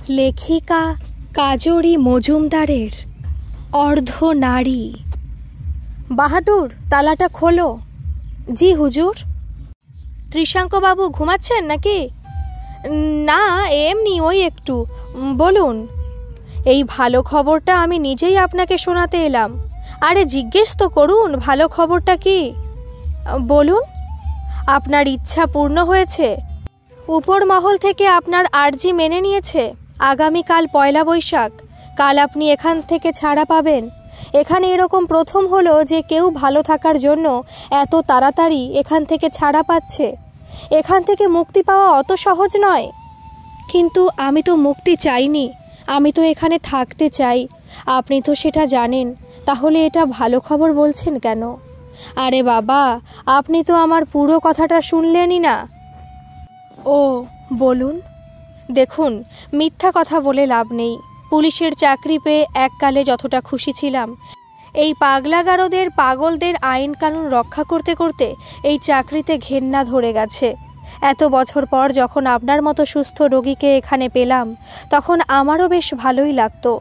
লেখিকা কাজরি মজুমদারের অর্ধনারী। বাহাদুর, তালাটা খোলো। জি হুজুর। ত্রিশাঙ্কবাবু ঘুমাচ্ছেন নাকি? না, এমনি ওই একটু। বলুন। এই ভালো খবরটা আমি নিজেই আপনাকে শোনাতে এলাম। আরে জিজ্ঞেস তো করুন, ভালো খবরটা কি? বলুন। আপনার ইচ্ছা পূর্ণ হয়েছে। উপর মহল থেকে আপনার আর্জি মেনে নিয়েছে। আগামীকাল পয়লা বৈশাখ। কাল আপনি এখান থেকে ছাড়া পাবেন। এখানে এরকম প্রথম হলো যে কেউ ভালো থাকার জন্য এত তাড়াতাড়ি এখান থেকে ছাড়া পাচ্ছে। এখান থেকে মুক্তি পাওয়া অত সহজ নয়। কিন্তু আমি তো মুক্তি চাইনি, আমি তো এখানে থাকতে চাই। আপনি তো সেটা জানেন, তাহলে এটা ভালো খবর বলছেন কেন? আরে বাবা, আপনি তো আমার পুরো কথাটা শুনলেনই না। ও, বলুন। দেখুন, মিথ্যা কথা বলে লাভ নেই। পুলিশের চাকরি পেয়ে এককালে যতটা খুশি ছিলাম, এই পাগলাগারদের পাগলদের আইন কানুন রক্ষা করতে করতে এই চাকরিতে ঘেন্না ধরে গেছে। এত বছর পর যখন আপনার মতো সুস্থ রোগীকে এখানে পেলাম, তখন আমারও বেশ ভালোই লাগতো।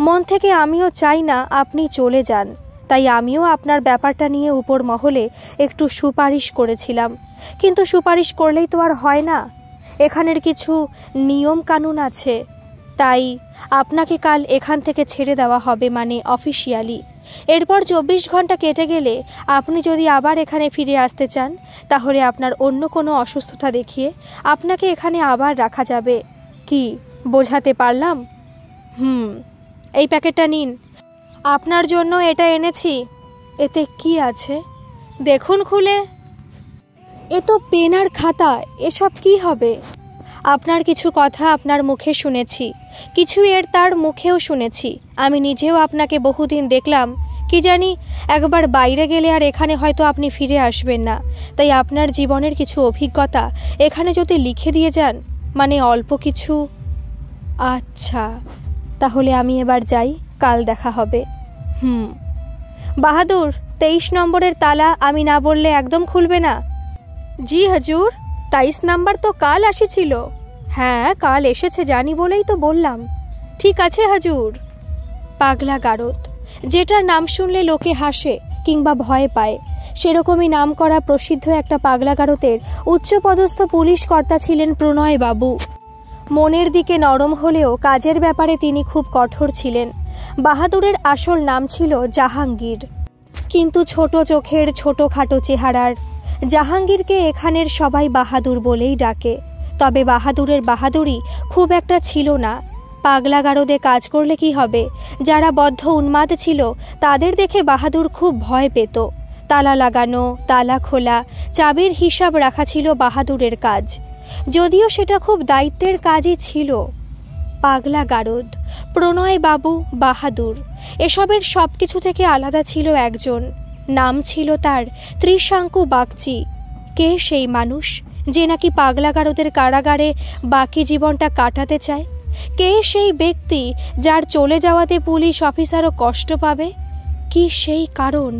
মন থেকে আমিও চাই না আপনি চলে যান। তাই আমিও আপনার ব্যাপারটা নিয়ে উপর মহলে একটু সুপারিশ করেছিলাম। কিন্তু সুপারিশ করলেই তো আর হয় না, এখানের কিছু নিয়ম কানুন আছে। তাই আপনাকে কাল এখান থেকে ছেড়ে দেওয়া হবে, মানে অফিসিয়ালি। এরপর 24 ঘন্টা কেটে গেলে আপনি যদি আবার এখানে ফিরে আসতে চান, তাহলে আপনার অন্য কোনো অসুস্থতা দেখিয়ে আপনাকে এখানে আবার রাখা যাবে। কি বোঝাতে পারলাম? এই প্যাকেটটা নিন। আপনার জন্য এটা এনেছি। এতে কি আছে দেখুন খুলে। এ তো পেন আর খাতা, এসব কি হবে? আপনার কিছু কথা আপনার মুখে শুনেছি, কিছু এর তার মুখেও শুনেছি। আমি নিজেও আপনাকে বহুদিন দেখলাম। কি জানি, একবার বাইরে গেলে আর এখানে হয়তো আপনি ফিরে আসবেন না। তাই আপনার জীবনের কিছু অভিজ্ঞতা এখানে যদি লিখে দিয়ে যান, মানে অল্প কিছু। আচ্ছা, তাহলে আমি এবার যাই, কাল দেখা হবে। বাহাদুর, 23 নম্বরের তালা আমি না বললে একদম খুলবে না? জি হুজুর, 23 নাম্বার তো কাল আসেছিল। হ্যাঁ, কাল এসেছে জানি বলেই তো বললাম। ঠিক আছে হুজুর। পাগলা গারদ, যেটার নাম শুনলে লোকে হাসে কিংবা ভয় পায়, সেরকমই নাম করা প্রসিদ্ধ একটা পাগলা গারদের উচ্চপদস্থ পুলিশ কর্তা ছিলেন প্রণয় বাবু। মনের দিকে নরম হলেও কাজের ব্যাপারে তিনি খুব কঠোর ছিলেন। বাহাদুরের আসল নাম ছিল জাহাঙ্গীর, কিন্তু ছোট চোখের ছোটখাটো চেহারার জাহাঙ্গীরকে এখানের সবাই বাহাদুর বলেই ডাকে। তবে বাহাদুরের বাহাদুরি খুব একটা ছিল না। পাগলা গারদে কাজ করলে কি হবে, যারা বদ্ধ উন্মাদ ছিল তাদের দেখে বাহাদুর খুব ভয় পেত। তালা লাগানো, তালা খোলা, চাবির হিসাব রাখা ছিল বাহাদুরের কাজ, যদিও সেটা খুব দায়িত্বের কাজই ছিল। পাগলা গারদ, প্রণয় বাবু, বাহাদুর, এসবের সব কিছু থেকে আলাদা ছিল একজন। নাম ছিল তার ত্রিশাঙ্কু বাগচি। কে সেই মানুষ যে নাকি পাগলা গারদের কারাগারে বাকি জীবনটা কাটাতে চায়? কে সেই ব্যক্তি যার চলে যাওয়াতে পুলিশ অফিসারও কষ্ট পাবে? কি সেই কারণ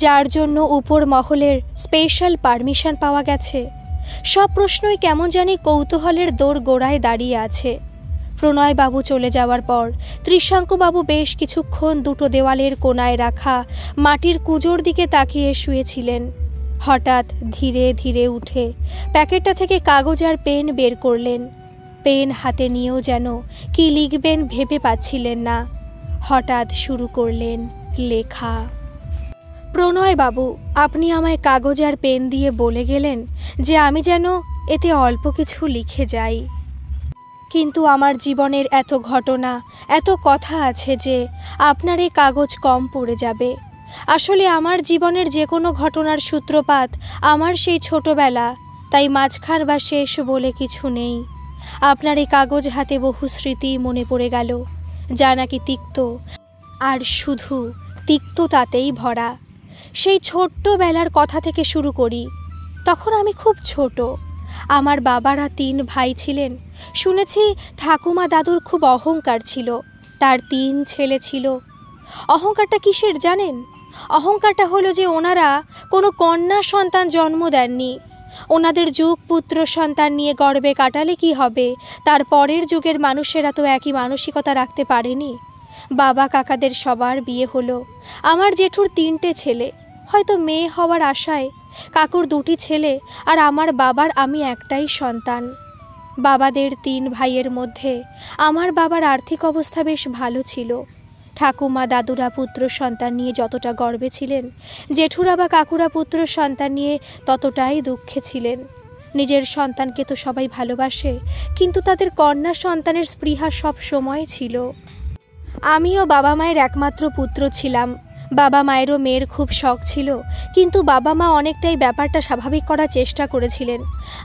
যার জন্য উপর মহলের স্পেশাল পারমিশন পাওয়া গেছে? সব প্রশ্নই কেমন জানি কৌতূহলের দোর গোড়ায় দাঁড়িয়ে আছে। প্রণয় বাবু চলে যাওয়ার পর ত্রিশাঙ্কুবাবু বেশ কিছুক্ষণ দুটো দেওয়ালের কোণায় রাখা মাটির কুজোর দিকে তাকিয়ে শুয়েছিলেন। হঠাৎ ধীরে ধীরে উঠে প্যাকেটটা থেকে কাগজ আর পেন বের করলেন। পেন হাতে নিয়েও যেন কি লিখবেন ভেবে পাচ্ছিলেন না। হঠাৎ শুরু করলেন লেখা। প্রণয় বাবু, আপনি আমায় কাগজ আর পেন দিয়ে বলে গেলেন যে আমি যেন এতে অল্প কিছু লিখে যাই। কিন্তু আমার জীবনের এত ঘটনা, এত কথা আছে যে আপনার এই কাগজ কম পড়ে যাবে। আসলে আমার জীবনের যে কোনো ঘটনার সূত্রপাত আমার সেই ছোটবেলা, তাই মাঝখান বা শেষ বলে কিছু নেই। আপনার এই কাগজ হাতে বহু স্মৃতি মনে পড়ে গেল, যা নাকি তিক্ত, আর শুধু তিক্ততাতেই ভরা। সেই ছোট্টবেলার কথা থেকে শুরু করি। তখন আমি খুব ছোট। আমার বাবারা 3 ভাই ছিলেন। শুনেছি ঠাকুমা দাদুর খুব অহংকার ছিল, তার 3 ছেলে ছিল। অহংকারটা কিসের জানেন? অহংকারটা হলো যে ওনারা কোনো কন্যা সন্তান জন্ম দেননি। ওনাদের যুগ পুত্র সন্তান নিয়ে গর্বে কাটালে কি হবে, তার পরের যুগের মানুষেরা তো একই মানসিকতা রাখতে পারেনি। বাবা কাকাদের সবার বিয়ে হলো। আমার জেঠুর 3টে ছেলে, হয়তো মেয়ে হওয়ার আশায়। কাকুর 2টি ছেলে, আর আমার বাবার আমি একটাই সন্তান। বাবাদের 3 ভাইয়ের মধ্যে আমার বাবার আর্থিক অবস্থা বেশ ভালো ছিল। ঠাকুমা দাদুরা পুত্র সন্তান নিয়ে যতটা গর্বে ছিলেন, জেঠুরা বা কাকুরা পুত্র সন্তান নিয়ে ততটাই দুঃখে ছিলেন। নিজের সন্তানকে তো সবাই ভালোবাসে, কিন্তু তাদের কন্যা সন্তানের স্পৃহা সব সময় ছিল। আমিও বাবা মায়ের একমাত্র পুত্র ছিলাম। বাবা মায়েরও মেয়ের খুব শখ ছিল, কিন্তু বাবা মা অনেকটাই ব্যাপারটা স্বাভাবিক করার চেষ্টা করেছিলেন।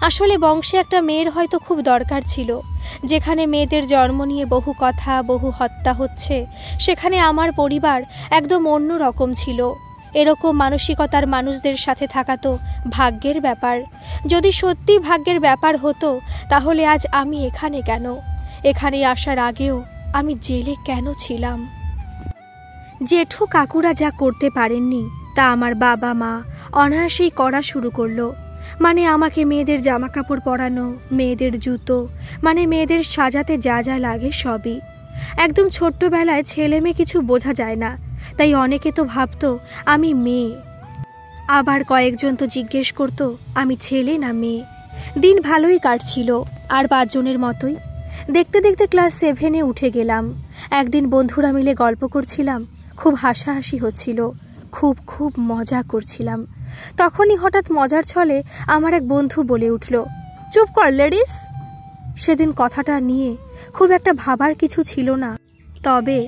আসলে বংশে একটা মেয়ের হয়তো খুব দরকার ছিল। যেখানে মেয়েদের জন্ম নিয়ে বহু কথা, বহু হত্যা হচ্ছে, সেখানে আমার পরিবার একদম অন্য রকম ছিল। এরকম মানসিকতার মানুষদের সাথে থাকা তো ভাগ্যের ব্যাপার। যদি সত্যি ভাগ্যের ব্যাপার হতো, তাহলে আজ আমি এখানে কেন? এখানে আসার আগেও আমি জেলে কেন ছিলাম? জেঠু কাকুরা যা করতে পারেননি, তা আমার বাবা মা অনায়াসেই করা শুরু করলো। মানে আমাকে মেয়েদের জামা কাপড় পরানো, মেয়েদের জুতো, মানে মেয়েদের সাজাতে যা যা লাগে সবই। একদম ছোট্টবেলায় ছেলে মেয়ে কিছু বোঝা যায় না, তাই অনেকে তো ভাবতো আমি মেয়ে। আবার কয়েকজন তো জিজ্ঞেস করতো আমি ছেলে না মেয়ে। দিন ভালোই কাটছিল, আর 5 জনের মতোই। দেখতে দেখতে ক্লাস 7-এ উঠে গেলাম। একদিন বন্ধুরা মিলে গল্প করছিলাম, খুব হাসাহাসি হচ্ছিল, খুব মজা করছিলাম। তখনই হঠাৎ মজার ছলে আমার এক বন্ধু বলে উঠল, চুপ কর লেডিস। সেদিন কথাটা নিয়ে খুব একটা ভাবার কিছু ছিল না, তবে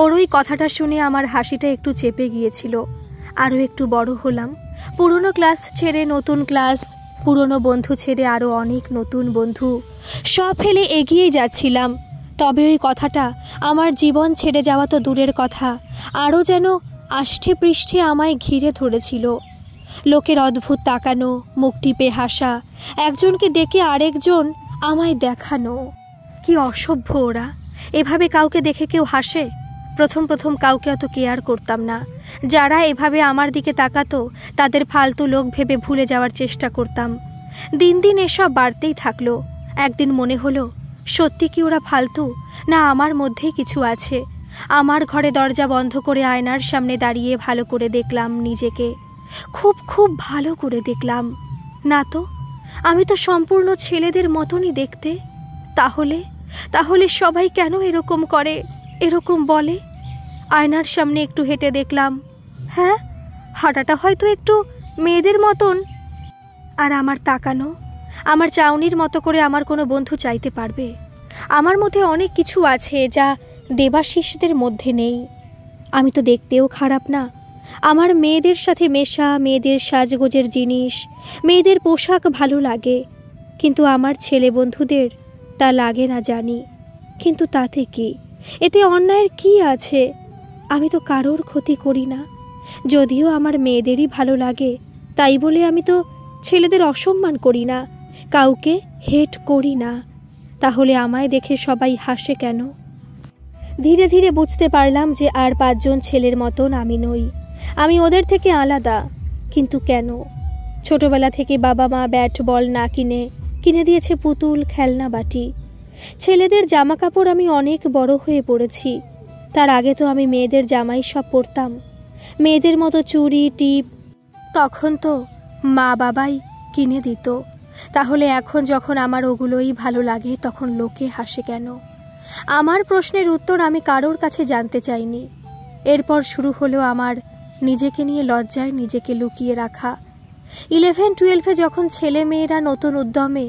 ওর ওই কথাটা শুনে আমার হাসিটা একটু চেপে গিয়েছিল। আরও একটু বড় হলাম, পুরনো ক্লাস ছেড়ে নতুন ক্লাস, পুরনো বন্ধু ছেড়ে আরও অনেক নতুন বন্ধু, সব ফেলে এগিয়েই যাচ্ছিলাম। তবে ওই কথাটা আমার জীবন ছেড়ে যাওয়া তো দূরের কথা, আরও যেন আষ্টে পৃষ্ঠে আমায় ঘিরে ধরেছিল। লোকের অদ্ভুত তাকানো, মুখ টিপে হাসা, একজনকে ডেকে আরেকজন আমায় দেখানো। কি অসভ্য ওরা! এভাবে কাউকে দেখে কেউ হাসে? প্রথম কাউকে অত কেয়ার করতাম না। যারা এভাবে আমার দিকে তাকাতো, তাদের ফালতু লোক ভেবে ভুলে যাওয়ার চেষ্টা করতাম। দিন দিন এসব বাড়তেই থাকলো। একদিন মনে হলো, সত্যি কি ওরা ফালতু, না আমার মধ্যেই কিছু আছে? আমার ঘরে দরজা বন্ধ করে আয়নার সামনে দাঁড়িয়ে ভালো করে দেখলাম নিজেকে, খুব ভালো করে দেখলাম। না তো, আমি তো সম্পূর্ণ ছেলেদের মতনই দেখতে। তাহলে সবাই কেন এরকম করে, এরকম বলে? আয়নার সামনে একটু হেঁটে দেখলাম, হ্যাঁ, হাঁটাটা হয়তো একটু মেয়েদের মতন। আর আমার তাকানো, আমার চাউনির মতো করে আমার কোনো বন্ধু চাইতে পারবে? আমার মধ্যে অনেক কিছু আছে যা দেবাশিসদের মধ্যে নেই। আমি তো দেখতেও খারাপ না। আমার মেয়েদের সাথে মেশা, মেয়েদের সাজগোজের জিনিস, মেয়েদের পোশাক ভালো লাগে, কিন্তু আমার ছেলে বন্ধুদের তা লাগে না জানি। কিন্তু তাতে কি? এতে অন্যায়ের কি আছে? আমি তো কারোর ক্ষতি করি না। যদিও আমার মেয়েদেরই ভালো লাগে, তাই বলে আমি তো ছেলেদের অসম্মান করি না, কাউকে হেট করি না। তাহলে আমায় দেখে সবাই হাসে কেন? ধীরে ধীরে বুঝতে পারলাম যে আর 5 জন ছেলের মতন আমি নই, আমি ওদের থেকে আলাদা। কিন্তু কেন? ছোটবেলা থেকে বাবা মা ব্যাট বল না কিনে দিয়েছে পুতুল, খেলনা বাটি। ছেলেদের জামা কাপড় আমি অনেক বড় হয়ে পড়েছি। তার আগে তো আমি মেয়েদের জামাই সব পরতাম, মেয়েদের মতো চুড়ি টিপ। তখন তো মা বাবাই কিনে দিত। তাহলে এখন যখন আমার ওগুলোই ভালো লাগে, তখন লোকে হাসে কেন? আমার প্রশ্নের উত্তর আমি কারোর কাছে জানতে চাইনি। এরপর শুরু হলো আমার নিজেকে নিয়ে লজ্জায় নিজেকে লুকিয়ে রাখা। 11-12-এ যখন ছেলে মেয়েরা নতুন উদ্যমে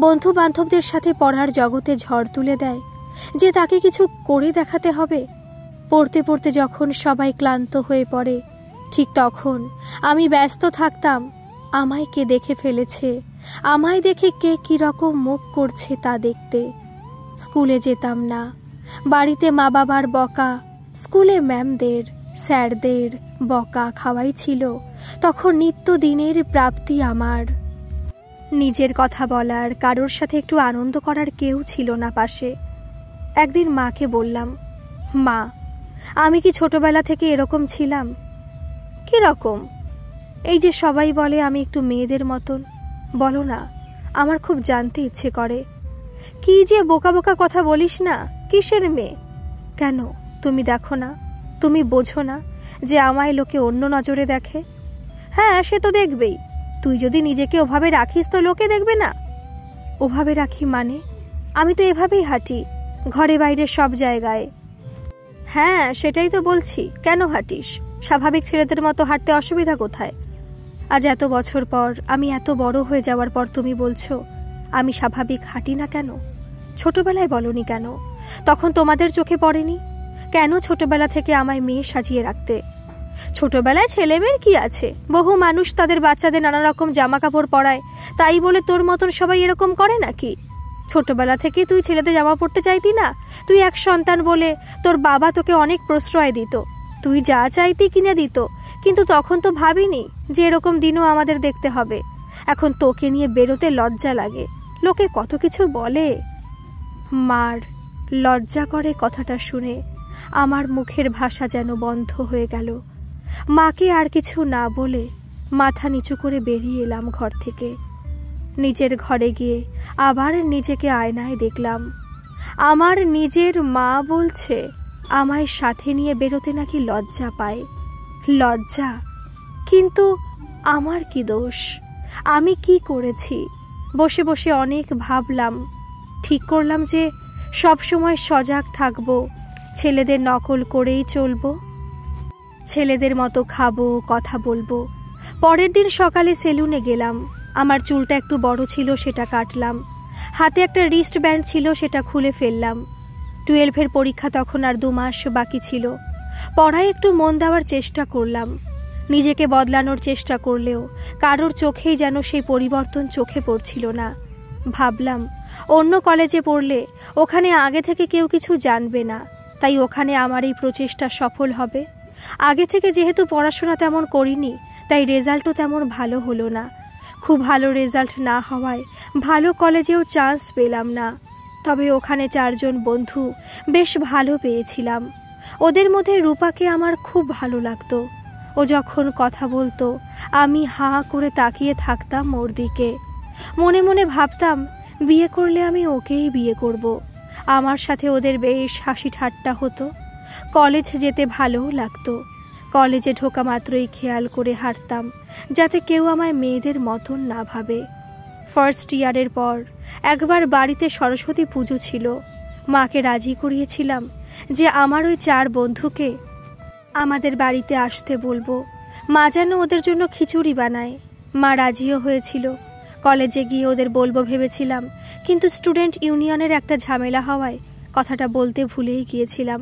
বন্ধু বান্ধবদের সাথে পড়ার জগতে ঝড় তুলে দেয় যে তাকে কিছু করে দেখাতে হবে, পড়তে পড়তে যখন সবাই ক্লান্ত হয়ে পড়ে, ঠিক তখন আমি ব্যস্ত থাকতাম আমায় কে দেখে ফেলেছে, আমায় দেখে কে কীরকম মুখ করছে তা দেখতে। স্কুলে যেতাম না, বাড়িতে মা বাবার বকা, স্কুলে ম্যামদের স্যারদের বকা খাওয়াই ছিল তখন নিত্যদিনের প্রাপ্তি আমার। নিজের কথা বলার, কারোর সাথে একটু আনন্দ করার কেউ ছিল না পাশে। একদিন মাকে বললাম, মা, আমি কি ছোটবেলা থেকে এরকম ছিলাম? কীরকম? এই যে সবাই বলে আমি একটু মেয়েদের মতন, বলো না, আমার খুব জানতে ইচ্ছে করে। কি যে বোকা বোকা কথা বলিস না, কিসের মেয়ে? কেন তুমি দেখো না, তুমি বোঝো না যে আমায় লোকে অন্য নজরে দেখে? হ্যাঁ, সে তো দেখবেই। তুই যদি নিজেকে ওভাবে রাখিস তো লোকে দেখবে না? ওভাবে রাখি মানে? আমি তো এভাবেই হাঁটি, ঘরে বাইরে সব জায়গায়। হ্যাঁ, সেটাই তো বলছি। কেন হাঁটিস? স্বাভাবিক ছেলেদের মতো হাঁটতে অসুবিধা কোথায়? আজ এত বছর পর, আমি এত বড় হয়ে যাওয়ার পর তুমি বলছো আমি স্বাভাবিক হাঁটি না কেন? ছোটবেলায় বলনি কেন? তখন তোমাদের চোখে পড়েনি কেন ছোটবেলা থেকে আমায় মেয়ে সাজিয়ে রাখতে? ছোটবেলায় ছেলেমেয়ের কি আছে? বহু মানুষ তাদের বাচ্চাদের নানা রকম জামা কাপড় পরায়, তাই বলে তোর মতন সবাই এরকম করে নাকি? ছোটবেলা থেকে তুই ছেলেদের জামা পরতে চাইতি না? তুই এক সন্তান বলে তোর বাবা তোকে অনেক প্রশ্রয় দিত, তুই যা চাইতি কিনে দিত, কিন্তু তখন তো ভাবিনি যে এরকম দিনও আমাদের দেখতে হবে। এখন তোকে নিয়ে বেরোতে লজ্জা লাগে, লোকে কত কিছু বলে। মার লজ্জা করে কথাটা শুনে। আমার মুখের ভাষা যেন বন্ধ হয়ে গেল। মাকে আর কিছু না বলে মাথা নিচু করে বেরিয়ে এলাম ঘর থেকে। নিজের ঘরে গিয়ে আবার নিজেকে আয়নায় দেখলাম। আমার নিজের মা বলছে আমায় সাথে নিয়ে বেরোতে নাকি লজ্জা পায়। লজ্জা? কিন্তু আমার কি দোষ? আমি কি করেছি? বসে বসে অনেক ভাবলাম। ঠিক করলাম যে সব সময় সজাগ থাকবো, ছেলেদের নকল করেই চলবো, ছেলেদের মতো খাবো, কথা বলবো। পরের দিন সকালে সেলুনে গেলাম। আমার চুলটা একটু বড় ছিল, সেটা কাটলাম। হাতে একটা রিস্ট ব্যান্ড ছিল, সেটা খুলে ফেললাম। 12-এর পরীক্ষা তখন আর 2 মাস বাকি ছিল। পড়ায় একটু মন দেওয়ার চেষ্টা করলাম। নিজেকে বদলানোর চেষ্টা করলেও কারোর চোখেই যেন সেই পরিবর্তন চোখে পড়ছিল না। ভাবলাম অন্য কলেজে পড়লে ওখানে আগে থেকে কেউ কিছু জানবে না, তাই ওখানে আমার এই প্রচেষ্টা সফল হবে। আগে থেকে যেহেতু পড়াশোনা তেমন করিনি, তাই রেজাল্টও তেমন ভালো হলো না। খুব ভালো রেজাল্ট না হওয়ায় ভালো কলেজেও চান্স পেলাম না। তবে ওখানে 4 জন বন্ধু বেশ ভালো পেয়েছিলাম। ওদের মধ্যে রূপাকে আমার খুব ভালো লাগতো। ও যখন কথা বলতো আমি হাঁ করে তাকিয়ে থাকতাম ওর দিকে। মনে মনে ভাবতাম বিয়ে করলে আমি ওকেই বিয়ে করব। আমার সাথে ওদের বেশ হাসি ঠাট্টা হতো। কলেজ যেতে ভালোও লাগতো। কলেজে ঢোকা মাত্রই খেয়াল করে হাঁটতাম যাতে কেউ আমায় মেয়েদের মতন না ভাবে। ফার্স্ট ইয়ারের পর একবার বাড়িতে সরস্বতী পুজো ছিল। মাকে রাজি করিয়েছিলাম যে আমার ওই 4 বন্ধুকে আমাদের বাড়িতে আসতে বলবো। মা যেন ওদের জন্য খিচুড়ি বানায়। মা রাজিও হয়েছিল। কলেজে গিয়ে ওদের বলবো ভেবেছিলাম, কিন্তু স্টুডেন্ট ইউনিয়নের একটা ঝামেলা হওয়ায় কথাটা বলতে ভুলেই গিয়েছিলাম।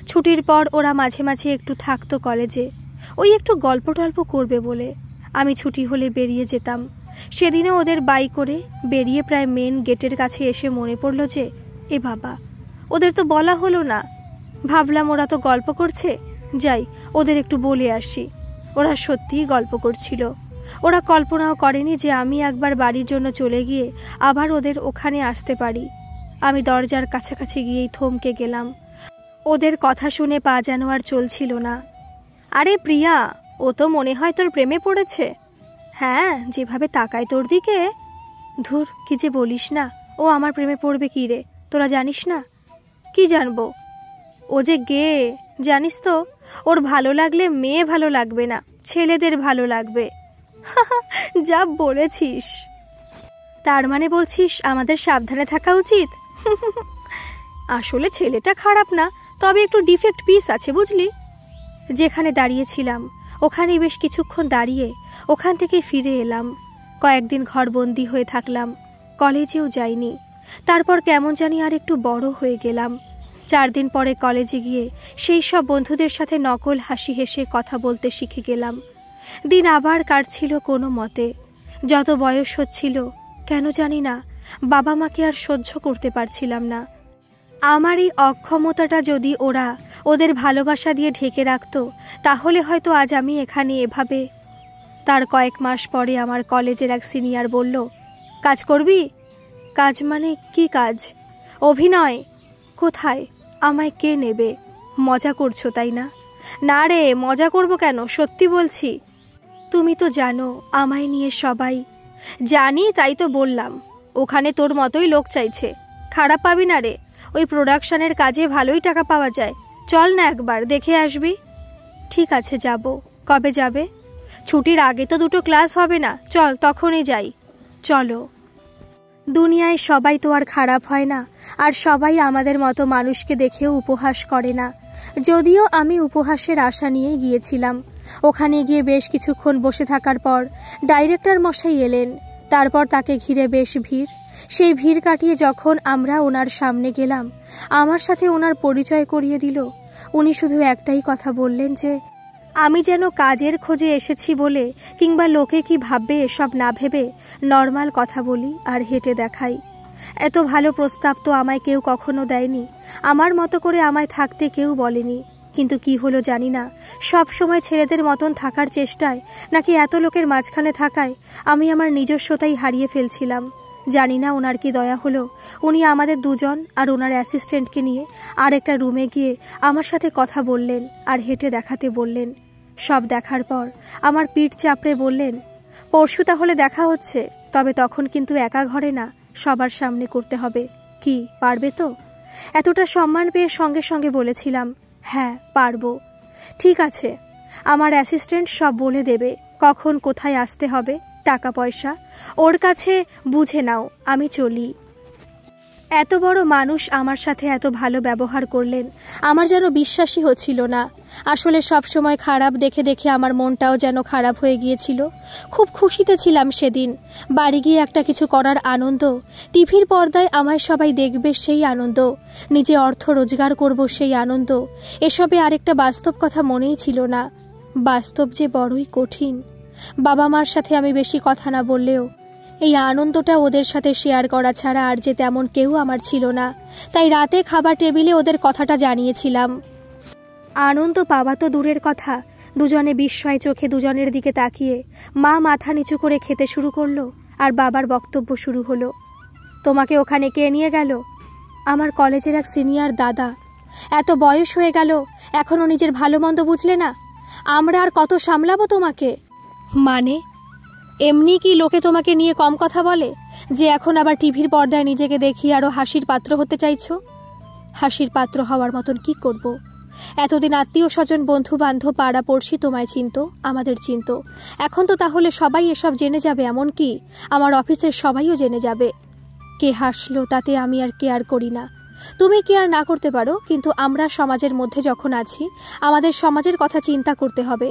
ছুটির পর ওরা মাঝে মাঝে একটু থাকতো কলেজে, ওই একটু গল্প টল্প করবে বলে। আমি ছুটি হলে বেরিয়ে যেতাম। সেদিনও ওদের বাইক করে বেরিয়ে প্রায় মেন গেটের কাছে এসে মনে পড়লো যে এ বাবা, ওদের তো বলা হলো না। ভাবলাম ওরা তো গল্প করছে, যাই ওদের একটু বলে আসি। ওরা সত্যিই গল্প করছিল। ওরা কল্পনাও করেনি যে আমি একবার বাড়ির জন্য চলে গিয়ে আবার ওদের ওখানে আসতে পারি। আমি দরজার কাছাকাছি গিয়েই থমকে গেলাম। ওদের কথা শুনে পা যেন আর চলছিল না। আরে প্রিয়া, ও তো মনে হয় তোর প্রেমে পড়েছে। হ্যাঁ, যেভাবে তাকায় তোর দিকে। ধুর, কি যে বলিস না। ও আমার প্রেমে পড়বে কি রে, তোরা জানিস না? কি জানবো? ও যে গে, জানিস তো। ওর ভালো লাগলে মেয়ে ভালো লাগবে না, ছেলেদের ভালো লাগবে। যা বলেছিস। তার মানে বলছিস আমাদের সাবধানে থাকা উচিত? আসলে ছেলেটা খারাপ না, তবে একটু ডিফেক্ট পিস আছে বুঝলি। যেখানে দাঁড়িয়েছিলাম ওখানেই বেশ কিছুক্ষণ দাঁড়িয়ে ওখান থেকে ফিরে এলাম। কয়েকদিন ঘরবন্দি হয়ে থাকলাম, কলেজেও যাইনি। তারপর কেমন জানি আর একটু বড় হয়ে গেলাম। 4 দিন পরে কলেজে গিয়ে সেই সব বন্ধুদের সাথে নকল হাসি হেসে কথা বলতে শিখে গেলাম। দিন আবার কাটছিল কোনো মতে। যত বয়স হচ্ছিল কেন জানি না বাবা মাকে আর সহ্য করতে পারছিলাম না। আমার এই অক্ষমতাটা যদি ওরা ওদের ভালোবাসা দিয়ে ঢেকে রাখত, তাহলে হয়তো আজ আমি এখানে এভাবে। তার কয়েক মাস পরে আমার কলেজের এক সিনিয়র বলল, কাজ করবি? কাজ মানে কি কাজ? অভিনয়। কোথায়? আমায় কে নেবে? মজা করছো তাই না? না রে, মজা করব কেন, সত্যি বলছি। তুমি তো জানো আমায় নিয়ে সবাই জানি, তাই তো বললাম। ওখানে তোর মতোই লোক চাইছে, খারাপ পাবি না রে। ওই প্রোডাকশনের কাজে ভালোই টাকা পাওয়া যায়। চল না একবার দেখে আসবি। ঠিক আছে, যাব। কবে যাবে? ছুটির আগে তো 2টো ক্লাস হবে না, চল তখনই যাই। চলো। দুনিয়ায় সবাই তো আর খারাপ হয় না, আর সবাই আমাদের মতো মানুষকে দেখেও উপহাস করে না। যদিও আমি উপহাসের আশা নিয়েই গিয়েছিলাম। ওখানে গিয়ে বেশ কিছুক্ষণ বসে থাকার পর ডাইরেক্টর মশাই এলেন। তারপর তাকে ঘিরে বেশ ভিড়। সেই ভিড় কাটিয়ে যখন আমরা ওনার সামনে গেলাম, আমার সাথে ওনার পরিচয় করিয়ে দিল। উনি শুধু একটাই কথা বললেন যে আমি যেন কাজের খোঁজে এসেছি বলে, কিংবা লোকে কি ভাববে এসব না ভেবে নর্মাল কথা বলি আর হেঁটে দেখাই। এত ভালো প্রস্তাব তো আমায় কেউ কখনো দেয়নি। আমার মতো করে আমায় থাকতে কেউ বলেনি। কিন্তু কি হলো জানি না, সব সময় ছেলেদের মতন থাকার চেষ্টায় নাকি এত লোকের মাঝখানে থাকায় আমি আমার নিজস্বতাই হারিয়ে ফেলছিলাম। জানি না ওনার কি দয়া হলো, উনি আমাদের দুজন আর ওনার অ্যাসিস্ট্যান্টকে নিয়ে আরেকটা রুমে গিয়ে আমার সাথে কথা বললেন আর হেঁটে দেখাতে বললেন। সব দেখার পর আমার পিঠ চাপড়ে বললেন, পরশু তাহলে দেখা হচ্ছে, তবে তখন কিন্তু একা ঘরে না, সবার সামনে করতে হবে। কি পারবে তো? এতটা সম্মান পেয়ে সঙ্গে সঙ্গে বলেছিলাম, হ্যাঁ পারবো। ঠিক আছে, আমার অ্যাসিস্ট্যান্ট সব বলে দেবে, কখন কোথায় আসতে হবে, টাকা পয়সা ওর কাছে বুঝে নাও, আমি চলি। এত বড় মানুষ আমার সাথে এত ভালো ব্যবহার করলেন, আমার যেন বিশ্বাসই হচ্ছিল না। আসলে সব সময় খারাপ দেখে দেখে আমার মনটাও যেন খারাপ হয়ে গিয়েছিল। খুব খুশিতে ছিলাম সেদিন। বাড়ি গিয়ে একটা কিছু করার আনন্দ, টিভির পর্দায় আমায় সবাই দেখবে সেই আনন্দ, নিজে অর্থ রোজগার করব সেই আনন্দ, এসবে আরেকটা বাস্তব কথা মনেই ছিল না। বাস্তব যে বড়ই কঠিন। বাবা মার সাথে আমি বেশি কথা না বললেও এই আনন্দটা ওদের সাথে শেয়ার করা ছাড়া আর যে তেমন কেউ আমার ছিল না। তাই রাতে খাবার টেবিলে ওদের কথাটা জানিয়েছিলাম। আনন্দ পাওয়া তো দূরের কথা, দুজনে বিস্ময় চোখে দুজনের দিকে তাকিয়ে মা মাথা নিচু করে খেতে শুরু করলো আর বাবার বক্তব্য শুরু হলো। তোমাকে ওখানে কে নিয়ে গেল? আমার কলেজের এক সিনিয়র দাদা। এত বয়স হয়ে গেল, এখনও নিজের ভালো মন্দ বুঝলে না? আমরা আর কত সামলাবো তোমাকে? মানে এমনি কি লোকে তোমাকে নিয়ে কম কথা বলে যে এখন আবার টিভির পর্দায় নিজেকে দেখিয়ে আরও হাসির পাত্র হতে চাইছো? হাসির পাত্র হওয়ার মতন কি করব? এতদিন আত্মীয় স্বজন বন্ধু বান্ধব পাড়া পড়শি তোমায় চিনত, আমাদের চিনত। এখন তো তাহলে সবাই এসব জেনে যাবে, এমনকি আমার অফিসের সবাইও জেনে যাবে। কে হাসলো তাতে আমি আর কেয়ার করি না। তুমি কেয়ার না করতে পারো, কিন্তু আমরা সমাজের মধ্যে যখন আছি আমাদের সমাজের কথা চিন্তা করতে হবে।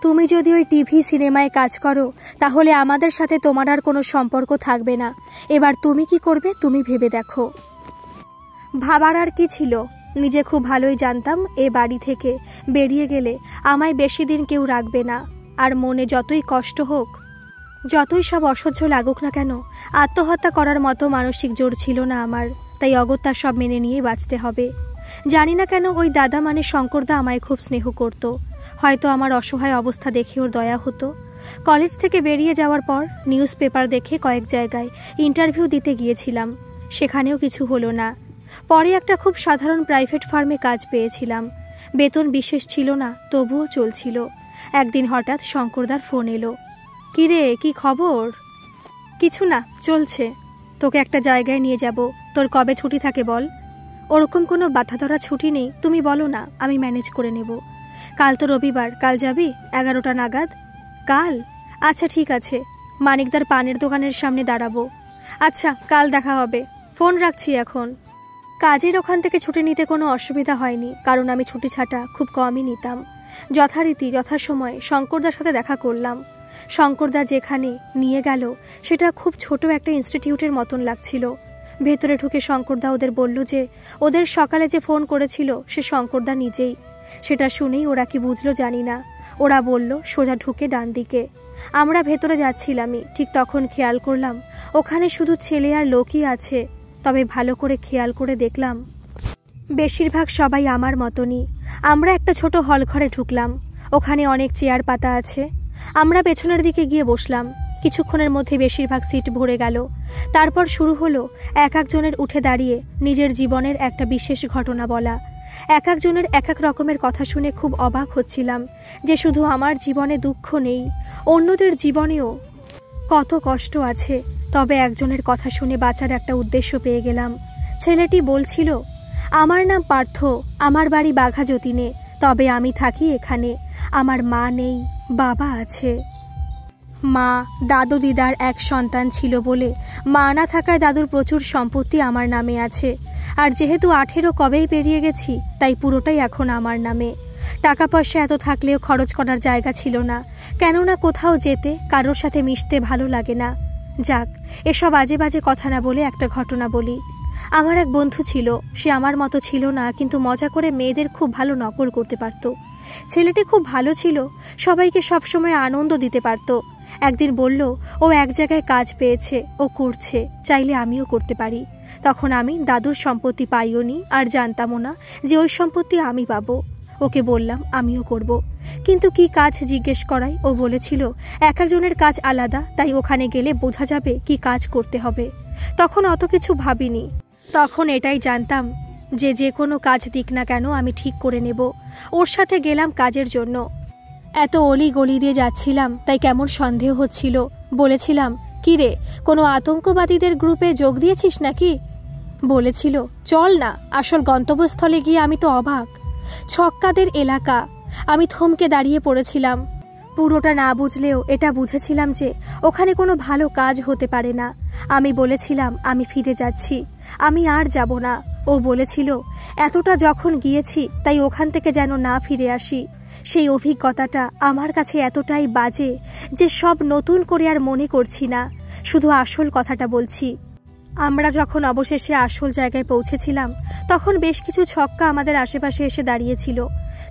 তুমি যদি ওই টিভি সিনেমায় কাজ করো তাহলে আমাদের সাথে তোমার আর কোনো সম্পর্ক থাকবে না। এবার তুমি কি করবে তুমি ভেবে দেখো। ভাবার আর কি ছিল, নিজে খুব ভালোই জানতাম এ বাড়ি থেকে বেরিয়ে গেলে আমায় বেশি দিন কেউ রাখবে না। আর মনে যতই কষ্ট হোক, যতই সব অসহ্য লাগুক না কেন, আত্মহত্যা করার মতো মানসিক জোর ছিল না আমার। তাই অগত্যা সব মেনে নিয়ে বাঁচতে হবে। জানি না কেন ওই দাদা মানে শঙ্করদা আমায় খুব স্নেহ করত। হয়তো আমার অসহায় অবস্থা দেখে ওর দয়া হতো। কলেজ থেকে বেরিয়ে যাওয়ার পর নিউজ পেপার দেখে কয়েক জায়গায় ইন্টারভিউ দিতে গিয়েছিলাম, সেখানেও কিছু হলো না। পরে একটা খুব সাধারণ প্রাইভেট ফার্মে কাজ পেয়েছিলাম। বেতন বিশেষ ছিল না, তবুও চলছিল। একদিন হঠাৎ শঙ্করদার ফোন এলো। কিরে, কি খবর? কিছু না, চলছে। তোকে একটা জায়গায় নিয়ে যাব, তোর কবে ছুটি থাকে বল? ওরকম কোনো বাধা ধরা ছুটি নেই, তুমি বলো না, আমি ম্যানেজ করে নেব। কাল তো রবিবার, কাল যাবি 11টা নাগাদ? কাল? আচ্ছা ঠিক আছে, মানিকদার পানের দোকানের সামনে দাঁড়াবো। আচ্ছা, কাল দেখা হবে, ফোন রাখছি এখন। কাজের ওখান থেকে ছুটি নিতে কোনো অসুবিধা হয়নি, কারণ আমি ছুটি ছাটা খুব কমই নিতাম। যথারীতি যথাসময়ে শঙ্করদার সাথে দেখা করলাম। শঙ্করদা যেখানে নিয়ে গেল সেটা খুব ছোট একটা ইনস্টিটিউটের মতন লাগছিল। ভেতরে ঢুকে শঙ্করদা ওদের বলল যে ওদের সকালে যে ফোন করেছিল সে শঙ্করদা নিজেই। সেটা শুনেই ওরা কি বুঝলো জানি না, ওরা বলল সোজা ঢুকে ডান দিকে। আমরা ভেতরে যাচ্ছিলামই, ঠিক তখন খেয়াল করলাম ওখানে শুধু ছেলে আর লোকই আছে। তবে ভালো করে খেয়াল করে দেখলাম বেশিরভাগ সবাই আমার মতনই। আমরা একটা ছোট হল ঘরে ঢুকলাম, ওখানে অনেক চেয়ার পাতা আছে। আমরা পেছনের দিকে গিয়ে বসলাম। কিছুক্ষণের মধ্যে বেশিরভাগ সিট ভরে গেল। তারপর শুরু হলো এক একজনের উঠে দাঁড়িয়ে নিজের জীবনের একটা বিশেষ ঘটনা বলা। এক একজনের এক এক রকমের কথা শুনে খুব অবাক হচ্ছিলাম যে শুধু আমার জীবনে দুঃখ নেই, অন্যদের জীবনেও কত কষ্ট আছে, তবে একজনের কথা শুনে বাঁচার একটা উদ্দেশ্য পেয়ে গেলাম। ছেলেটি বলছিল, আমার নাম পার্থ, আমার বাড়ি বাঘাযতীনে, তবে আমি থাকি এখানে। আমার মা নেই, বাবা আছে। মা দাদু দিদার এক সন্তান ছিল বলে মা না থাকায় দাদুর প্রচুর সম্পত্তি আমার নামে আছে। আর যেহেতু 18 কবেই পেরিয়ে গেছি, তাই পুরোটাই এখন আমার নামে। টাকা পয়সা এত থাকলেও খরচ করার জায়গা ছিল না, কেননা কোথাও যেতে, কারোর সাথে মিশতে ভালো লাগে না। যাক, এসব আজে বাজে কথা না বলে একটা ঘটনা বলি। আমার এক বন্ধু ছিল, সে আমার মতো ছিল না, কিন্তু মজা করে মেয়েদের খুব ভালো নকল করতে পারত। ছেলেটি খুব ভালো ছিল, সবাইকে সবসময় আনন্দ দিতে পারত। একদিন বলল, ও এক জায়গায় কাজ পেয়েছে, ও করছে, চাইলে আমিও করতে পারি। তখন আমি দাদুর সম্পত্তি পাইও নি, আর জানতামও না যে ওই সম্পত্তি আমি পাবো। ওকে বললাম আমিও করব, কিন্তু কি কাজ জিজ্ঞেস করায় ও বলেছিল এক একজনের কাজ আলাদা, তাই ওখানে গেলে বোঝা যাবে কি কাজ করতে হবে। তখন অত কিছু ভাবিনি, তখন এটাই জানতাম যে যে কোনো কাজ দিক না কেন আমি ঠিক করে নেব। ওর সাথে গেলাম কাজের জন্য। এত অলি গলি দিয়ে যাচ্ছিলাম, তাই কেমন সন্দেহ হচ্ছিল। বলেছিলাম, কি রে, কোনো আতঙ্কবাদীদের গ্রুপে যোগ দিয়েছিস নাকি? বলেছিল, চল না, আসল গন্তব্যস্থলে গিয়ে আমি তো অবাক। ছক্কাদের এলাকা। আমি থমকে দাঁড়িয়ে পড়েছিলাম। পুরোটা না বুঝলেও এটা বুঝেছিলাম যে ওখানে কোনো ভালো কাজ হতে পারে না। আমি বলেছিলাম আমি ফিরে যাচ্ছি, আমি আর যাব না। ও বলেছিল, এতটা যখন গিয়েছি তাই ওখান থেকে যেন না ফিরে আসি। সেই অভিজ্ঞতাটা আমার কাছে এতটাই বাজে যে সব নতুন করে আর মনে করছি না, শুধু আসল কথাটা বলছি। আমরা যখন অবশেষে আসল জায়গায় পৌঁছেছিলাম, তখন বেশ কিছু ছক্কা আমাদের আশেপাশে এসে দাঁড়িয়েছিল।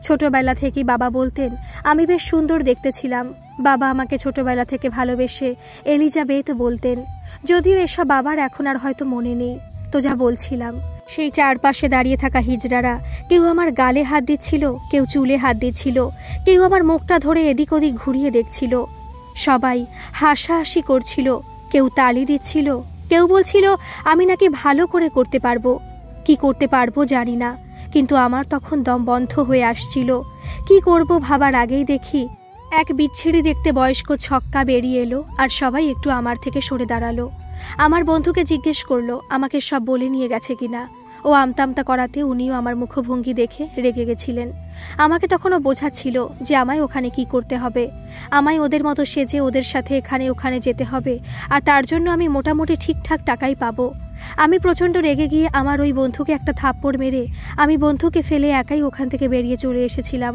ছোটবেলা থেকেই বাবা বলতেন আমি বেশ সুন্দর দেখতে ছিলাম। বাবা আমাকে ছোটবেলা থেকে ভালোবেসে এলিজাবেথ বলতেন, যদিও এসব বাবার এখন আর হয়তো মনে নেই। তো যা বলছিলাম, সেই চারপাশে দাঁড়িয়ে থাকা হিজড়ারা কেউ আমার গালে হাত দিচ্ছিল, কেউ চুলে হাত দিচ্ছিল, কেউ আমার মুখটা ধরে এদিক ওদিক ঘুরিয়ে দেখছিল। সবাই হাসাহাসি করছিল, কেউ তালি দিচ্ছিল, কেউ বলছিল আমি নাকি ভালো করে করতে পারবো। কি করতে পারবো জানি না, কিন্তু আমার তখন দম বন্ধ হয়ে আসছিল। কি করব ভাবার আগেই দেখি এক বিচ্ছিরি দেখতে বয়স্ক ছক্কা বেরিয়ে এলো, আর সবাই একটু আমার থেকে সরে দাঁড়ালো। আমার বন্ধুকে জিজ্ঞেস করলো আমাকে সব বলে নিয়ে গেছে কিনা। ও আমতামতা করাতে উনিও আমার মুখভঙ্গি দেখে রেগে গেছিলেন। আমাকে তখনও বোঝাচ্ছিল যে আমায় ওখানে কি করতে হবে, আমায় ওদের মতো সেজে ওদের সাথে এখানে ওখানে যেতে হবে, আর তার জন্য আমি মোটামুটি ঠিকঠাক টাকাই পাবো। আমি প্রচণ্ড রেগে গিয়ে আমার ওই বন্ধুকে একটা থাপ্পড় মেরে আমি বন্ধুকে ফেলে একাই ওখান থেকে বেরিয়ে চলে এসেছিলাম।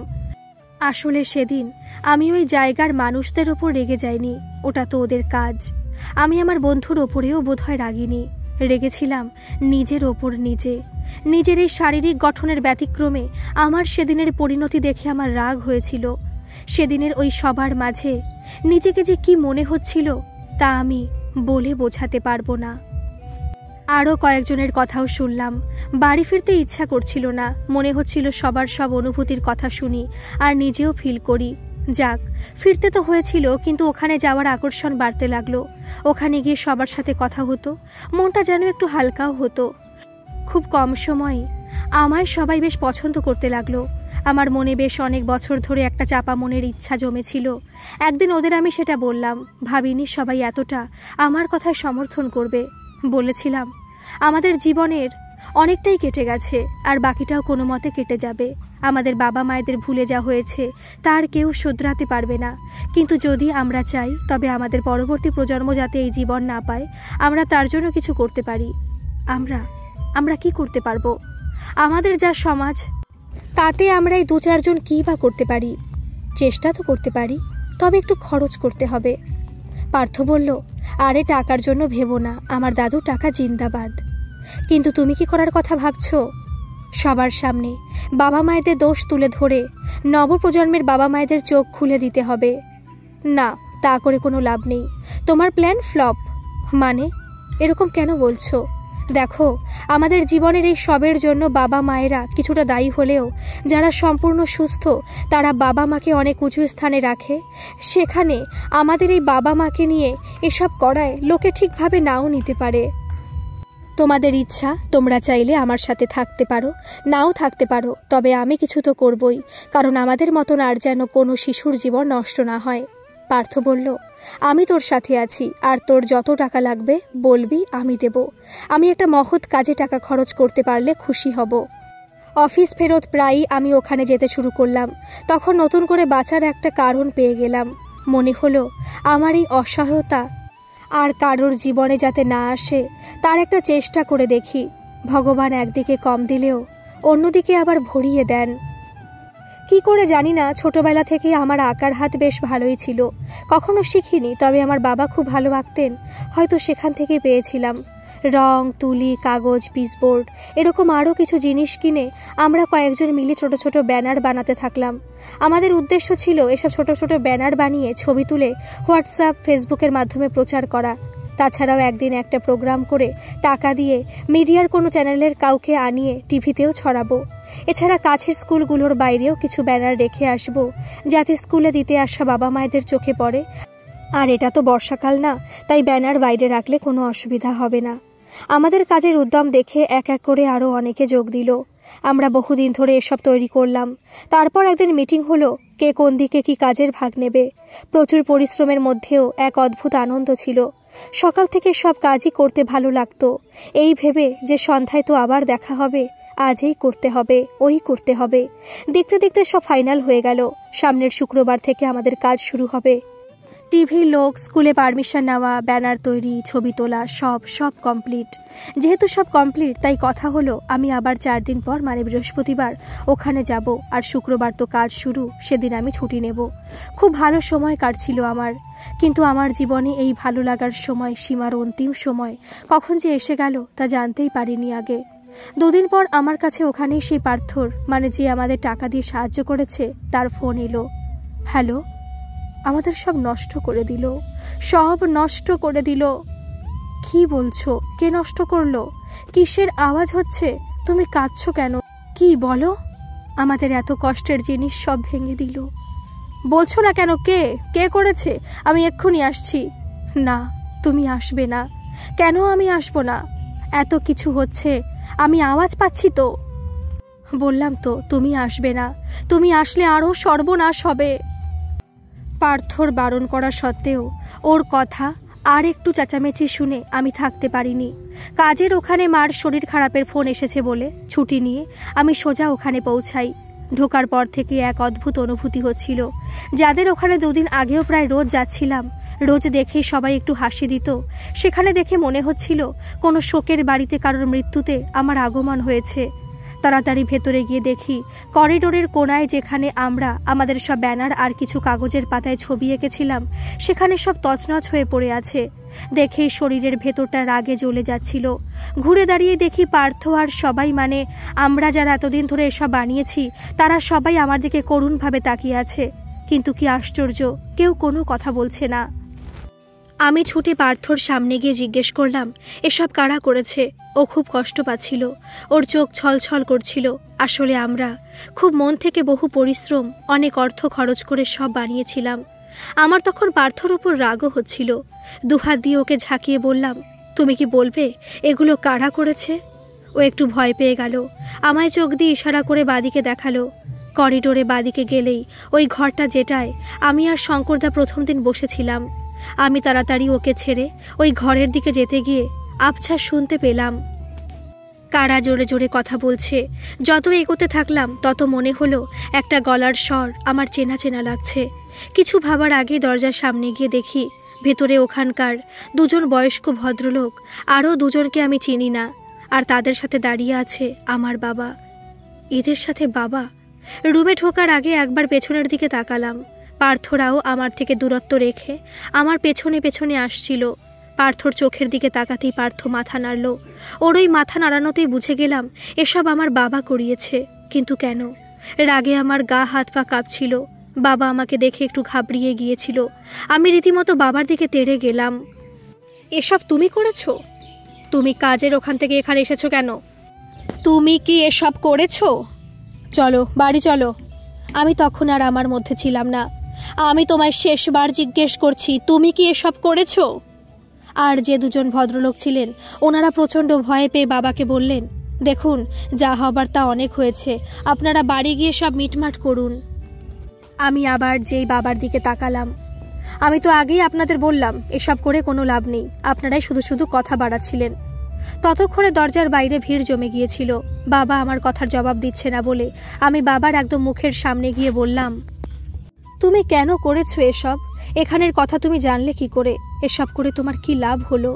আসলে সেদিন আমি ওই জায়গার মানুষদের ওপর রেগে যাইনি, ওটা তো ওদের কাজ। আমি আমার বন্ধুর ওপরেও বোধহয় রাগিনি, রেগেছিলাম নিজের ওপর নিজের এই শারীরিক গঠনের ব্যতিক্রমে আমার সেদিনের পরিণতি দেখে আমার রাগ হয়েছিল। সেদিনের ওই সবার মাঝে নিজেকে যে কি মনে হচ্ছিল তা আমি বলে বোঝাতে পারবো না। আরও কয়েকজনের কথাও শুনলাম। বাড়ি ফিরতে ইচ্ছা করছিল না, মনে হচ্ছিল সবার সব অনুভূতির কথা শুনি আর নিজেও ফিল করি। যাক, ফিরতে তো হয়েছিল, কিন্তু ওখানে যাওয়ার আকর্ষণ বাড়তে লাগলো। ওখানে গিয়ে সবার সাথে কথা হতো, মনটা যেন একটু হালকাও হতো। খুব কম সময়ে আমায় সবাই বেশ পছন্দ করতে লাগলো। আমার মনে বেশ অনেক বছর ধরে একটা চাপা মনের ইচ্ছা জমেছিল। একদিন ওদের আমি সেটা বললাম, ভাবিনি সবাই এতটা আমার কথায় সমর্থন করবে। বলেছিলাম আমাদের জীবনের অনেকটাই কেটে গেছে, আর বাকিটাও কোনো মতে কেটে যাবে। আমাদের বাবা মায়েদের ভুলে যা হয়েছে তার কেউ শুধরাতে পারবে না, কিন্তু যদি আমরা চাই তবে আমাদের পরবর্তী প্রজন্ম যাতে এই জীবন না পায়, আমরা তার জন্য কিছু করতে পারি। আমরা কি করতে পারবো? আমাদের যা সমাজ, তাতে আমরা এই 2-4 জন কী বা করতে পারি? চেষ্টা তো করতে পারি, তবে একটু খরচ করতে হবে। পার্থ বলল, আরে টাকার জন্য ভেবো না, আমার দাদু টাকা জিন্দাবাদ। কিন্তু তুমি কি করার কথা ভাবছো? সবার সামনে বাবা মায়েদের দোষ তুলে ধরে নবপ্রজন্মের বাবা মায়েদের চোখ খুলে দিতে হবে। না, তা করে কোনো লাভ নেই। তোমার প্ল্যান ফ্লপ। মানে এরকম কেন বলছো? দেখো, আমাদের জীবনের এই সবের জন্য বাবা মায়েরা কিছুটা দায়ী হলেও যারা সম্পূর্ণ সুস্থ তারা বাবা মাকে অনেক উঁচু স্থানে রাখে। সেখানে আমাদের এই বাবা মাকে নিয়ে এসব করায় লোকে ঠিকভাবে নাও নিতে পারে। তোমাদের ইচ্ছা, তোমরা চাইলে আমার সাথে থাকতে পারো, নাও থাকতে পারো, তবে আমি কিছু তো করবই, কারণ আমাদের মতন আর যেন কোনো শিশুর জীবন নষ্ট না হয়। পার্থ বলল, আমি তোর সাথে আছি, আর তোর যত টাকা লাগবে বলবি, আমি দেব। আমি একটা মহৎ কাজে টাকা খরচ করতে পারলে খুশি হব। অফিস ফেরত প্রায়ই আমি ওখানে যেতে শুরু করলাম। তখন নতুন করে বাঁচার একটা কারণ পেয়ে গেলাম। মনে হলো আমার এই অসহায়তা আর কারোর জীবনে যাতে না আসে তার একটা চেষ্টা করে দেখি। ভগবান একদিকে কম দিলেও অন্যদিকে আবার ভরিয়ে দেন। কি করে জানি না, ছোটবেলা থেকে আমার আঁকার হাত বেশ ভালোই ছিল। কখনো শিখিনি, তবে আমার বাবা খুব ভালো আঁকতেন, হয়তো সেখান থেকে পেয়েছিলাম। রং, তুলি, কাগজ, পিসবোর্ড এরকম আরও কিছু জিনিস কিনে আমরা কয়েকজন মিলে ছোট ছোট ব্যানার বানাতে থাকলাম। আমাদের উদ্দেশ্য ছিল এসব ছোট ছোট ব্যানার বানিয়ে ছবি তুলে হোয়াটসঅ্যাপ, ফেসবুকের মাধ্যমে প্রচার করা। তাছাড়াও একদিন একটা প্রোগ্রাম করে টাকা দিয়ে মিডিয়ার কোনো চ্যানেলের কাউকে আনিয়ে টিভিতেও ছড়াবো। এছাড়া কাছের স্কুলগুলোর বাইরেও কিছু ব্যানার রেখে আসবো, যাতে স্কুলে দিতে আসা বাবা মায়েদের চোখে পড়ে। আর এটা তো বর্ষাকাল না, তাই ব্যানার বাইরে রাখলে কোনো অসুবিধা হবে না। আমাদের কাজের উদ্যম দেখে এক এক করে আরও অনেকে যোগ দিল। আমরা বহুদিন ধরে এসব তৈরি করলাম। তারপর একদিন মিটিং হলো, কে কোন দিকে কি কাজের ভাগ নেবে। প্রচুর পরিশ্রমের মধ্যেও এক অদ্ভুত আনন্দ ছিল। সকাল থেকে সব কাজই করতে ভালো লাগতো, এই ভেবে যে সন্ধ্যায় তো আবার দেখা হবে, আজই করতে হবে, ওই করতে হবে। দেখতে দেখতে সব ফাইনাল হয়ে গেল। সামনের শুক্রবার থেকে আমাদের কাজ শুরু হবে। টিভি, লোক, স্কুলে পারমিশন নেওয়া, ব্যানার তৈরি, ছবি তোলা, সব কমপ্লিট। যেহেতু সব কমপ্লিট, তাই কথা হলো আমি আবার 4 দিন পর মানে বৃহস্পতিবার ওখানে যাব, আর শুক্রবার তো কাজ শুরু, সেদিন আমি ছুটি নেব। খুব ভালো সময় কাটছিল আমার। কিন্তু আমার জীবনে এই ভালো লাগার সময়, সীমার অন্তিম সময় কখন যে এসে গেল তা জানতেই পারিনি আগে। 2 দিন পর আমার কাছে ওখানেই সেই পার্থর, মানে যে আমাদের টাকা দিয়ে সাহায্য করেছে, তার ফোন এলো। হ্যালো। আমাদের সব নষ্ট করে দিল, সব নষ্ট করে দিল। কি বলছো? কে নষ্ট করলো? কিসের আওয়াজ হচ্ছে? তুমি কাঁদছো কেন? কি বলো? আমাদের এত কষ্টের জিনিস সব ভেঙে দিল। বলছো না কেন? কে কে করেছে? আমি এক্ষুনি আসছি। না, তুমি আসবে না। কেন আমি আসবো না? এত কিছু হচ্ছে, আমি আওয়াজ পাচ্ছি তো। বললাম তো তুমি আসবে না। তুমি আসলে আরও সর্বনাশ হবে। পার্থর বারণ করা সত্ত্বেও ওর কথা আর একটু চেঁচামেচি শুনে আমি থাকতে পারিনি। কাজের ওখানে মার শরীর খারাপের ফোন এসেছে বলে ছুটি নিয়ে আমি সোজা ওখানে পৌঁছাই। ঢোকার পর থেকে এক অদ্ভুত অনুভূতি হচ্ছিল। যাদের ওখানে 2 দিন আগেও প্রায় রোজ যাচ্ছিলাম, রোজ দেখেই সবাই একটু হাসি দিত, সেখানে দেখে মনে হচ্ছিল কোনো শোকের বাড়িতে কারোর মৃত্যুতে আমার আগমন হয়েছে। তাড়াতাড়ি ভেতরে গিয়ে দেখি করিডোরের কোনায় যেখানে আমরা আমাদের সব ব্যানার আর কিছু কাগজের পাতায় ছবি এঁকেছিলাম, সেখানে সব তছনছ হয়ে পড়ে আছে। দেখেই শরীরের ভেতরটা রাগে জ্বলে যাচ্ছিল। ঘুরে দাঁড়িয়ে দেখি পার্থ আর সবাই, মানে আমরা যারা এতদিন ধরে এসব বানিয়েছি, তারা সবাই আমার দিকে করুণভাবে তাকিয়ে আছে। কিন্তু কি আশ্চর্য, কেউ কোনো কথা বলছে না। আমি ছুটে পার্থর সামনে গিয়ে জিজ্ঞেস করলাম, এসব কারা করেছে? ও খুব কষ্ট পাচ্ছিল, ওর চোখ ছলছল করছিল। আসলে আমরা খুব মন থেকে বহু পরিশ্রম, অনেক অর্থ খরচ করে সব বানিয়েছিলাম। আমার তখন পার্থর উপর রাগও হচ্ছিল। 2 হাত দিয়ে ওকে ঝাঁকিয়ে বললাম, তুমি কি বলবে এগুলো কারা করেছে? ও একটু ভয় পেয়ে গেল, আমায় চোখ দিয়ে ইশারা করে বাদিকে দেখালো। করিডোরে বাদিকে গেলেই ওই ঘরটা, যেটায় আমি আর শঙ্করদা প্রথম দিন বসেছিলাম। আমি তাড়াতাড়ি ওকে ছেড়ে ওই ঘরের দিকে যেতে গিয়ে আবছা শুনতে পেলাম কারা জোরে জোরে কথা বলছে। যত এগোতে থাকলাম তত মনে হলো একটা গলার স্বর আমার চেনা চেনা লাগছে। কিছু ভাবার আগে দরজার সামনে গিয়ে দেখি ভেতরে ওখানকার 2 জন বয়স্ক ভদ্রলোক, আরও 2 জনকে আমি চিনি না, আর তাদের সাথে দাঁড়িয়ে আছে আমার বাবা। এদের সাথে বাবা? রুমে ঢোকার আগে একবার পেছনের দিকে তাকালাম। পার্থরাও আমার থেকে দূরত্ব রেখে আমার পেছনে পেছনে আসছিল। পার্থর চোখের দিকে তাকাতেই পার্থ মাথা নাড়ল। ওর ওই মাথা নাড়ানোতেই বুঝে গেলাম এসব আমার বাবা করিয়েছে। কিন্তু কেন? রাগে আমার গা হাত পা কাঁপছিল। বাবা আমাকে দেখে একটু ঘাবড়িয়ে গিয়েছিল। আমি রীতিমতো বাবার দিকে তেড়ে গেলাম। এসব তুমি করেছো? তুমি কাজের ওখান থেকে এখানে এসেছো কেন? তুমি কি এসব করেছো? চলো বাড়ি চলো। আমি তখন আর আমার মধ্যে ছিলাম না। আমি তোমায় শেষবার জিজ্ঞেস করছি, তুমি কি এসব করেছো? আর যে 2 জন ভদ্রলোক ছিলেন, ওনারা প্রচণ্ড ভয়ে পেয়ে বাবাকে বললেন, দেখুন যা হবার তা অনেক হয়েছে, আপনারা বাড়ি গিয়ে সব মিটমাট করুন। আমি আবার যেই বাবার দিকে তাকালাম, আমি তো আগেই আপনাদের বললাম এসব করে কোনো লাভ নেই, আপনারাই শুধু শুধু কথা বাড়াচ্ছিলেন। ততক্ষণে দরজার বাইরে ভিড় জমে গিয়েছিল। বাবা আমার কথার জবাব দিচ্ছে না বলে আমি বাবার একদম মুখের সামনে গিয়ে বললাম, তুমি কেন করেছো এসব? এখানের কথা তুমি জানলে কি করে? এসব করে তোমার কি লাভ হলো?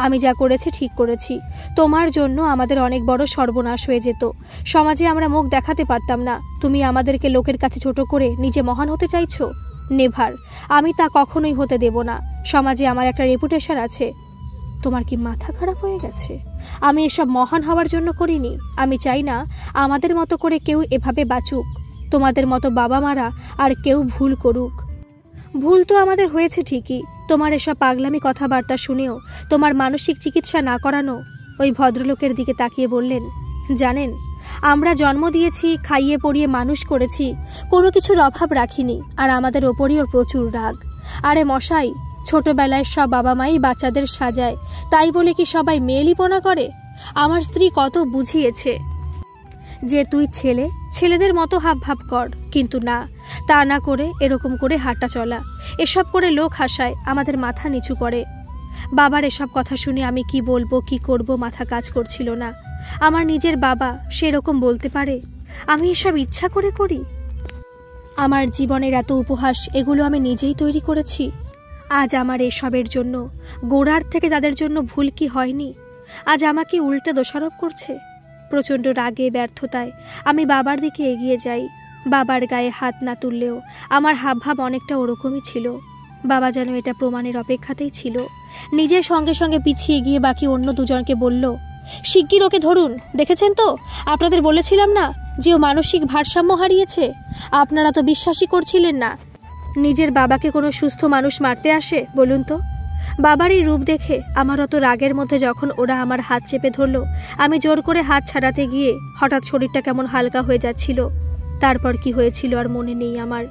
আমি যা করেছি ঠিক করেছি। তোমার জন্য আমাদের অনেক বড় সর্বনাশ হয়ে যেত, সমাজে আমরা মুখ দেখাতে পারতাম না। তুমি আমাদেরকে লোকের কাছে ছোট করে নিজে মহান হতে চাইছো? নেভার, আমি তা কখনোই হতে দেব না। সমাজে আমার একটা রেপুটেশন আছে। তোমার কি মাথা খারাপ হয়ে গেছে? আমি এসব মহান হওয়ার জন্য করিনি। আমি চাই না আমাদের মতো করে কেউ এভাবে বাঁচুক। তোমাদের মতো বাবা মারা আর কেউ ভুল করুক। ভুল তো আমাদের হয়েছে ঠিকই। তোমার এসব পাগলামি কথাবার্তা শুনেও তোমার মানসিক চিকিৎসা না করানো। ওই ভদ্রলোকের দিকে তাকিয়ে বললেন, জানেন, আমরা জন্ম দিয়েছি, খাইয়ে পড়িয়ে মানুষ করেছি, কোনো কিছুর অভাব রাখিনি, আর আমাদের ওপরই ওর প্রচুর রাগ। আরে মশাই, ছোটবেলায় সব বাবা মাই বাচ্চাদের সাজায়, তাই বলে কি সবাই মেয়েলিপনা করে? আমার স্ত্রী কত বুঝিয়েছে যে তুই ছেলে, ছেলেদের মতো হাব ভাব কর, কিন্তু না, তা না করে এরকম করে হাঁটা চলা, এসব করে লোক হাসায়, আমাদের মাথা নিচু করে। বাবার এসব কথা শুনে আমি কি বলবো কি করব মাথা কাজ করছিল না। আমার নিজের বাবা সেরকম বলতে পারে? আমি এসব ইচ্ছা করে করি? আমার জীবনের এত উপহাস, এগুলো আমি নিজেই তৈরি করেছি। আজ আমার এসবের জন্য গোড়ার থেকে তাদের জন্য ভুল কি হয়নি? আজ আমাকে উল্টে দোষারোপ করছে। প্রচণ্ড রাগে ব্যর্থতায় আমি বাবার দিকে এগিয়ে যাই। বাবার গায়ে হাত না তুললেও আমার হাবভাব অনেকটা ওরকমই ছিল। বাবা যেন এটা প্রমাণের অপেক্ষাতেই ছিল। নিজের সঙ্গে সঙ্গে পিছিয়ে গিয়ে বাকি অন্য দুজনকে বলল, শিগগির ওকে ধরুন। দেখেছেন তো, আপনাদের বলেছিলাম না যে ও মানসিক ভারসাম্য হারিয়েছে? আপনারা তো বিশ্বাসই করছিলেন না। নিজের বাবাকে কোনো সুস্থ মানুষ মারতে আসে বলুন তো? বাবার এই রূপ দেখে আমার অত রাগের মধ্যে যখন ওরা আমার হাত চেপে ধরলো, আমি জোর করে হাত ছাড়াতে গিয়ে হঠাৎ শরীরটা কেমন হালকা হয়ে যাচ্ছিল। তারপর কি হয়েছিল আর মনে নেই আমার।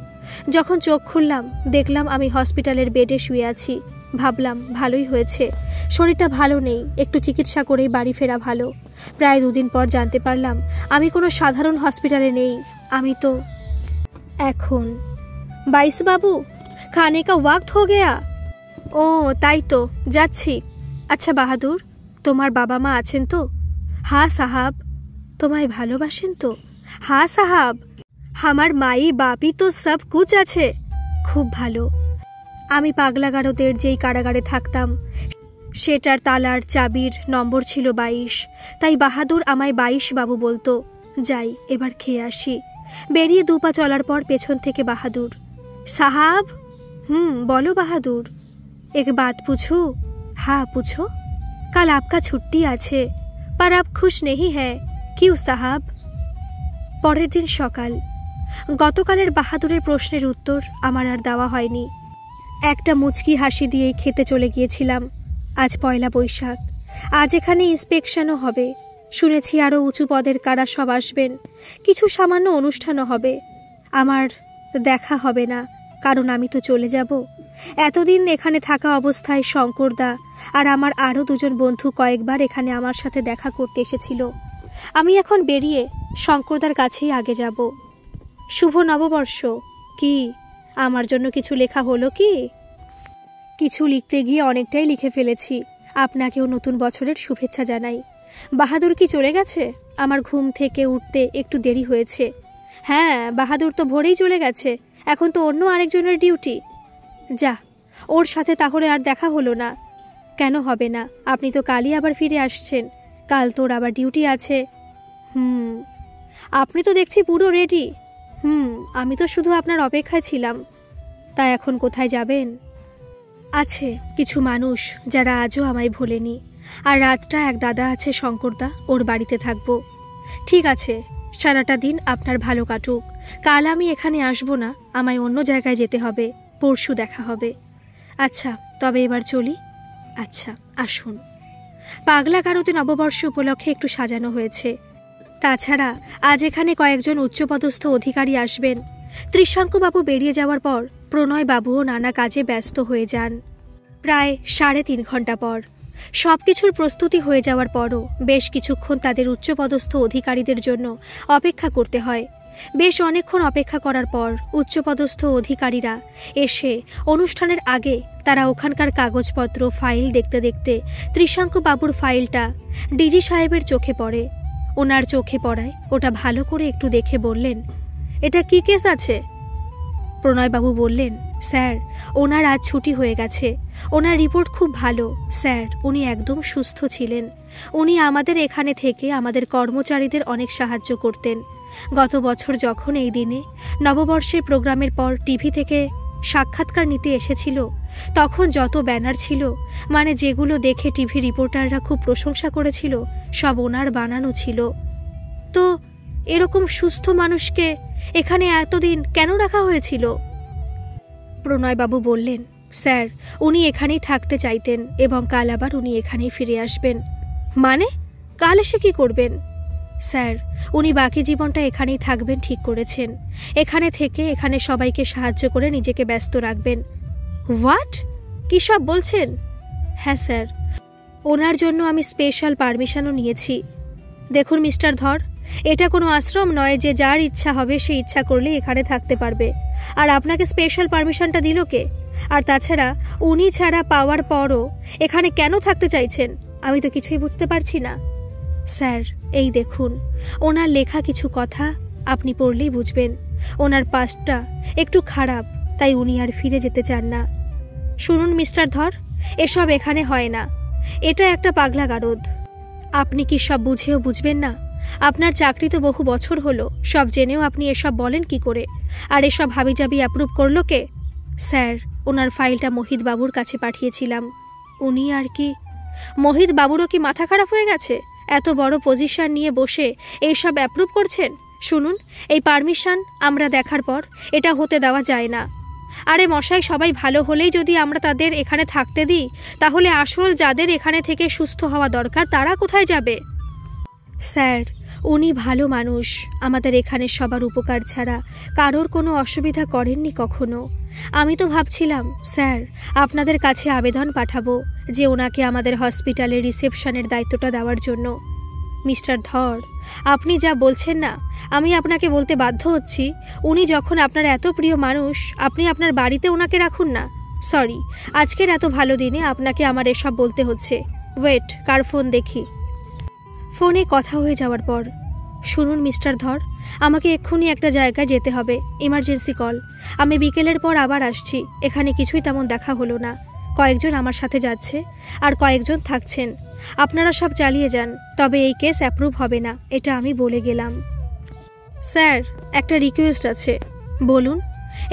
যখন চোখ খুললাম দেখলাম আমি হসপিটালের বেডে শুয়ে আছি। ভাবলাম ভালোই হয়েছে, শরীরটা ভালো নেই, একটু চিকিৎসা করেই বাড়ি ফেরা ভালো। প্রায় 2 দিন পর জানতে পারলাম আমি কোনো সাধারণ হসপিটালে নেই, আমি তো এখন। 22 বাবু, খানে কা ওয়াক্ত হো গয়া। ও তাই তো, যাচ্ছি। আচ্ছা বাহাদুর, তোমার বাবা মা আছেন তো? হ্যাঁ সাহাব। তোমায় ভালোবাসেন তো? হ্যাঁ সাহাব। আমার মাই বাপি তো সব কুছ আছে। খুব ভালো। আমি পাগলাগারদের যেই কারাগারে থাকতাম সেটার তালার চাবির নম্বর ছিল 22, তাই বাহাদুর আমায় 22 বাবু বলতো। যাই, এবার খেয়ে আসি। বেরিয়ে 2 পা চলার পর পেছন থেকে বাহাদুর, সাহাব। বলো বাহাদুর। एक बात पूछूं? हाँ पूछो। कल आपका छुट्टी আছে, पर आप खुश नहीं है क्यों साहब? পরের দিন সকাল। গতকালের বাহাদুরের প্রশ্নের উত্তর আমার আর দেওয়া হয়নি। একটা মুচকি হাসি দিয়ে খেতে চলে গিয়েছিলাম। আজ 1 বৈশাখ। আজ এখানে ইন্সপেকশনও হবে। শুনেছি আরও উঁচু পদের কারা সব আসবেন। কিছু সামান্য অনুষ্ঠানও হবে। আমার দেখা হবে না, কারণ আমি তো চলে যাব। এতদিন এখানে থাকা অবস্থায় শঙ্করদা আর আমার আরও 2 জন বন্ধু কয়েকবার এখানে আমার সাথে দেখা করতে এসেছিল। আমি এখন বেরিয়ে শঙ্করদার কাছেই আগে যাব। শুভ নববর্ষ। কি আমার জন্য কিছু লেখা হলো কি? কিছু লিখতে গিয়ে অনেকটাই লিখে ফেলেছি। আপনাকেও নতুন বছরের শুভেচ্ছা জানাই। বাহাদুর কি চলে গেছে? আমার ঘুম থেকে উঠতে একটু দেরি হয়েছে। হ্যাঁ, বাহাদুর তো ভোরেই চলে গেছে। এখন তো অন্য আরেকজনের ডিউটি। যা, ওর সাথে তাহলে আর দেখা হলো না। কেন হবে না? আপনি তো কালই আবার ফিরে আসছেন। কাল তোর আবার ডিউটি আছে। আপনি তো দেখছি পুরো রেডি। আমি তো শুধু আপনার অপেক্ষায় ছিলাম। তা এখন কোথায় যাবেন? আছে কিছু মানুষ যারা আজও আমায় ভোলেনি, আর রাতটা এক দাদা আছে শঙ্করদা, ওর বাড়িতে থাকবো। ঠিক আছে, সারাটা দিন আপনার ভালো কাটুক। কাল আমি এখানে আসবো না, আমায় অন্য জায়গায় যেতে হবে। পরশু দেখা হবে। আচ্ছা, তবে এবার চলি। আচ্ছা, আসুন। পাগলাগারদে নববর্ষ উপলক্ষে একটু সাজানো হয়েছে। তাছাড়া আজ এখানে কয়েকজন উচ্চপদস্থ অধিকারী আসবেন। ত্রিশঙ্কুবাবু বেরিয়ে যাওয়ার পর প্রণয় বাবুও নানা কাজে ব্যস্ত হয়ে যান। প্রায় 3.5 ঘন্টা পর সব কিছুর প্রস্তুতি হয়ে যাওয়ার পরও বেশ কিছুক্ষণ তাদের উচ্চপদস্থ অধিকারীদের জন্য অপেক্ষা করতে হয়। বেশ অনেকক্ষণ অপেক্ষা করার পর উচ্চপদস্থ অধিকারীরা এসে অনুষ্ঠানের আগে তারা ওখানকার কাগজপত্র ফাইল দেখতে দেখতে ত্রিশাঙ্ক বাবুর ফাইলটা ডিজি সাহেবের চোখে পড়ে। ওনার চোখে পড়ায় ওটা ভালো করে একটু দেখে বললেন, এটা কি কেস আছে? প্রণয়বাবু বললেন, স্যার ওনার আজ ছুটি হয়ে গেছে। ওনার রিপোর্ট খুব ভালো স্যার, উনি একদম সুস্থ ছিলেন। উনি আমাদের এখানে থেকে আমাদের কর্মচারীদের অনেক সাহায্য করতেন। গত বছর যখন এই দিনে নববর্ষের প্রোগ্রামের পর টিভি থেকে সাক্ষাৎকার নিতে এসেছিল, তখন যত ব্যানার ছিল, মানে যেগুলো দেখে টিভি রিপোর্টাররা খুব প্রশংসা করেছিল, সব ওনার বানানো ছিল। তো এরকম সুস্থ মানুষকে এখানে এতদিন কেন রাখা হয়েছিল? প্রণয়বাবু বললেন, স্যার উনি এখানেই থাকতে চাইতেন এবং কাল আবার উনি এখানেই ফিরে আসবেন। মানে কাল এসে কি করবেন? স্যার উনি বাকি জীবনটা এখানেই থাকবেন ঠিক করেছেন। এখানে থেকে এখানে সবাইকে সাহায্য করে নিজেকে ব্যস্ত রাখবেন। হোয়াট? কী সব বলছেন? হ্যাঁ স্যার, ওনার জন্য আমি স্পেশাল পারমিশনও নিয়েছি। দেখুন মিস্টার ধর, এটা কোনো আশ্রম নয় যে যার ইচ্ছা হবে সে ইচ্ছা করলে এখানে থাকতে পারবে। আর আপনাকে স্পেশাল পারমিশনটা দিল কে? আর তাছাড়া উনি ছাড়া পাওয়ার পরও এখানে কেন থাকতে চাইছেন আমি তো কিছুই বুঝতে পারছি না। স্যার এই দেখুন, ওনার লেখা কিছু কথা আপনি পড়লেই বুঝবেন। ওনার পাস্টটা একটু খারাপ, তাই উনি আর ফিরে যেতে চান না। শুনুন মিস্টার ধর, এসব এখানে হয় না। এটা একটা পাগলা গারদ। আপনি কি সব বুঝেও বুঝবেন না? আপনার চাকরি তো বহু বছর হলো, সব জেনেও আপনি এসব বলেন কি করে? আর এসব হাবিজাবি অ্যাপ্রুভ করলো কে? স্যার ওনার ফাইলটা মোহিত বাবুর কাছে পাঠিয়েছিলাম। উনি আর কি? মোহিত বাবুরও কি মাথা খারাপ হয়ে গেছে? এত বড় পজিশন নিয়ে বসে এইসব অ্যাপ্রুভ করছেন? শুনুন, এই পারমিশন আমরা দেখার পর এটা হতে দেওয়া যায় না। আরে মশাই, সবাই ভালো হলেই যদি আমরা তাদের এখানে থাকতে দিই, তাহলে আসল যাদের এখানে থেকে সুস্থ হওয়া দরকার তারা কোথায় যাবে? স্যার উনি ভালো মানুষ, আমাদের এখানে সবার উপকার ছাড়া কারোর কোনো অসুবিধা করেননি কখনো। আমি তো ভাবছিলাম স্যার আপনাদের কাছে আবেদন পাঠাবো যে ওনাকে আমাদের হসপিটালের রিসেপশনের দায়িত্বটা দেওয়ার জন্য। মিস্টার ধর, আপনি যা বলছেন না, আমি আপনাকে বলতে বাধ্য হচ্ছি, উনি যখন আপনার এত প্রিয় মানুষ, আপনি আপনার বাড়িতে ওনাকে রাখুন না। সরি, আজকের এত ভালো দিনে আপনাকে আমার এসব বলতে হচ্ছে। ওয়েট, কার ফোন দেখি। ফোনে কথা হয়ে যাওয়ার পর, শুনুন মিস্টার ধর, আমাকে এক্ষুনি একটা জায়গায় যেতে হবে, ইমার্জেন্সি কল। আমি বিকেলের পর আবার আসছি। এখানে কিছুই তেমন দেখা হলো না। কয়েকজন আমার সাথে যাচ্ছে আর কয়েকজন থাকছেন। আপনারা সব চালিয়ে যান, তবে এই কেস অ্যাপ্রুভ হবে না, এটা আমি বলে গেলাম। স্যার একটা রিকোয়েস্ট আছে। বলুন।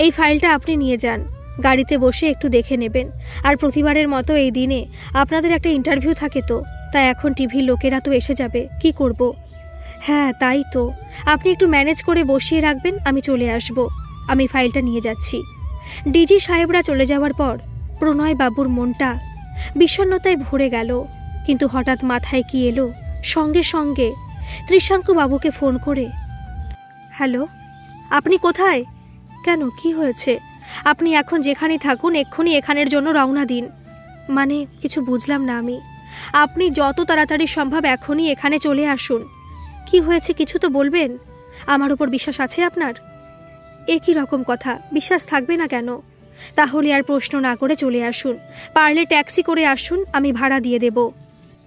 এই ফাইলটা আপনি নিয়ে যান, গাড়িতে বসে একটু দেখে নেবেন। আর প্রতিবারের মতো এই দিনে আপনাদের একটা ইন্টারভিউ থাকে তো, তাই এখন টিভির লোকেরা তো এসে যাবে, কি করব? হ্যাঁ তাই তো, আপনি একটু ম্যানেজ করে বসিয়ে রাখবেন, আমি চলে আসব। আমি ফাইলটা নিয়ে যাচ্ছি। ডিজি সাহেবরা চলে যাওয়ার পর প্রণয় বাবুর মনটা বিষণ্ণতায় ভরে গেল। কিন্তু হঠাৎ মাথায় কি এলো, সঙ্গে সঙ্গে ত্রিশাঙ্ক বাবুকে ফোন করে, হ্যালো আপনি কোথায়? কেন, কি হয়েছে? আপনি এখন যেখানে থাকুন এক্ষুনি এখানের জন্য রওনা দিন। মানে কিছু বুঝলাম না আমি। আপনি যত তাড়াতাড়ি সম্ভব এখনই এখানে চলে আসুন। কি হয়েছে কিছু তো বলবেন। আমার উপর বিশ্বাস আছে আপনার? এ কি রকম কথা, বিশ্বাস থাকবে না কেন? তাহলে আর প্রশ্ন না করে চলে আসুন, পারলে ট্যাক্সি করে আসুন, আমি ভাড়া দিয়ে দেব।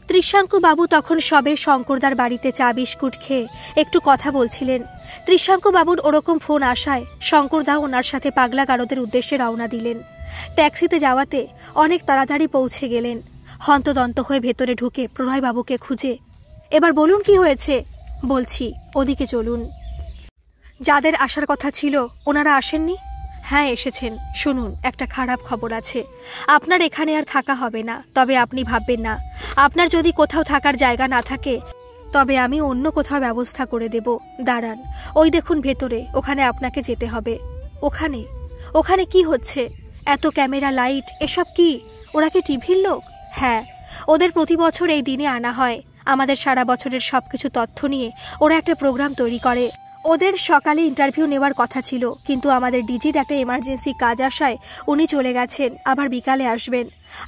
ত্রিশাঙ্ক বাবু তখন সবে শঙ্করদার বাড়িতে চা বিস্কুট খেয়ে একটু কথা বলছিলেন। ত্রিশাঙ্ক বাবুর ওরকম ফোন আসায় শঙ্করদা ওনার সাথে পাগলা গারদের উদ্দেশ্যে রওনা দিলেন। ট্যাক্সিতে যাওয়াতে অনেক তাড়াতাড়ি পৌঁছে গেলেন। হন্তদন্ত হয়ে ভেতরে ঢুকে প্রণয় বাবুকে খুঁজে, এবার বলুন কি হয়েছে? বলছি, ওদিকে চলুন। যাদের আসার কথা ছিল ওনারা আসেননি? হ্যাঁ এসেছেন। শুনুন, একটা খারাপ খবর আছে। আপনার এখানে আর থাকা হবে না। তবে আপনি ভাববেন না, আপনার যদি কোথাও থাকার জায়গা না থাকে তবে আমি অন্য কোথাও ব্যবস্থা করে দেব। দাঁড়ান, ওই দেখুন ভেতরে, ওখানে আপনাকে যেতে হবে। ওখানে? ওখানে কি হচ্ছে? এত ক্যামেরা, লাইট, এসব কি? ওরা কি টিভির লোক? হ্যাঁ, ওদের প্রতি বছর এই দিনে আনা হয়। আমাদের সারা বছরের সবকিছু তথ্য নিয়ে ওরা একটা প্রোগ্রাম তৈরি করে। ওদের সকালে ইন্টারভিউ নেওয়ার কথা ছিল, কিন্তু আমাদের ডিজির একটা এমার্জেন্সি কাজ আসায় উনি চলে গেছেন, আবার বিকালে আসবেন।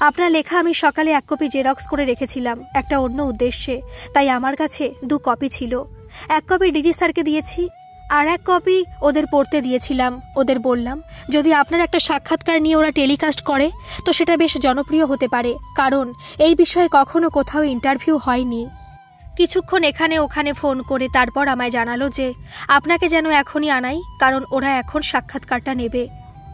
আপনার লেখা আমি সকালে 1 কপি জেরক্স করে রেখেছিলাম একটা অন্য উদ্দেশ্যে, তাই আমার কাছে 2 কপি ছিল। 1 কপি ডিজি স্যারকে দিয়েছি, আর এক কপি ওদের পড়তে দিয়েছিলাম। ওদের বললাম যদি আপনার একটা সাক্ষাৎকার নিয়ে ওরা টেলিকাস্ট করে তো সেটা বেশ জনপ্রিয় হতে পারে, কারণ এই বিষয়ে কখনো কোথাও ইন্টারভিউ হয়নি। কিছুক্ষণ এখানে ওখানে ফোন করে তারপর আমায় জানালো যে আপনাকে যেন এখনই আনাই, কারণ ওরা এখন সাক্ষাৎকারটা নেবে।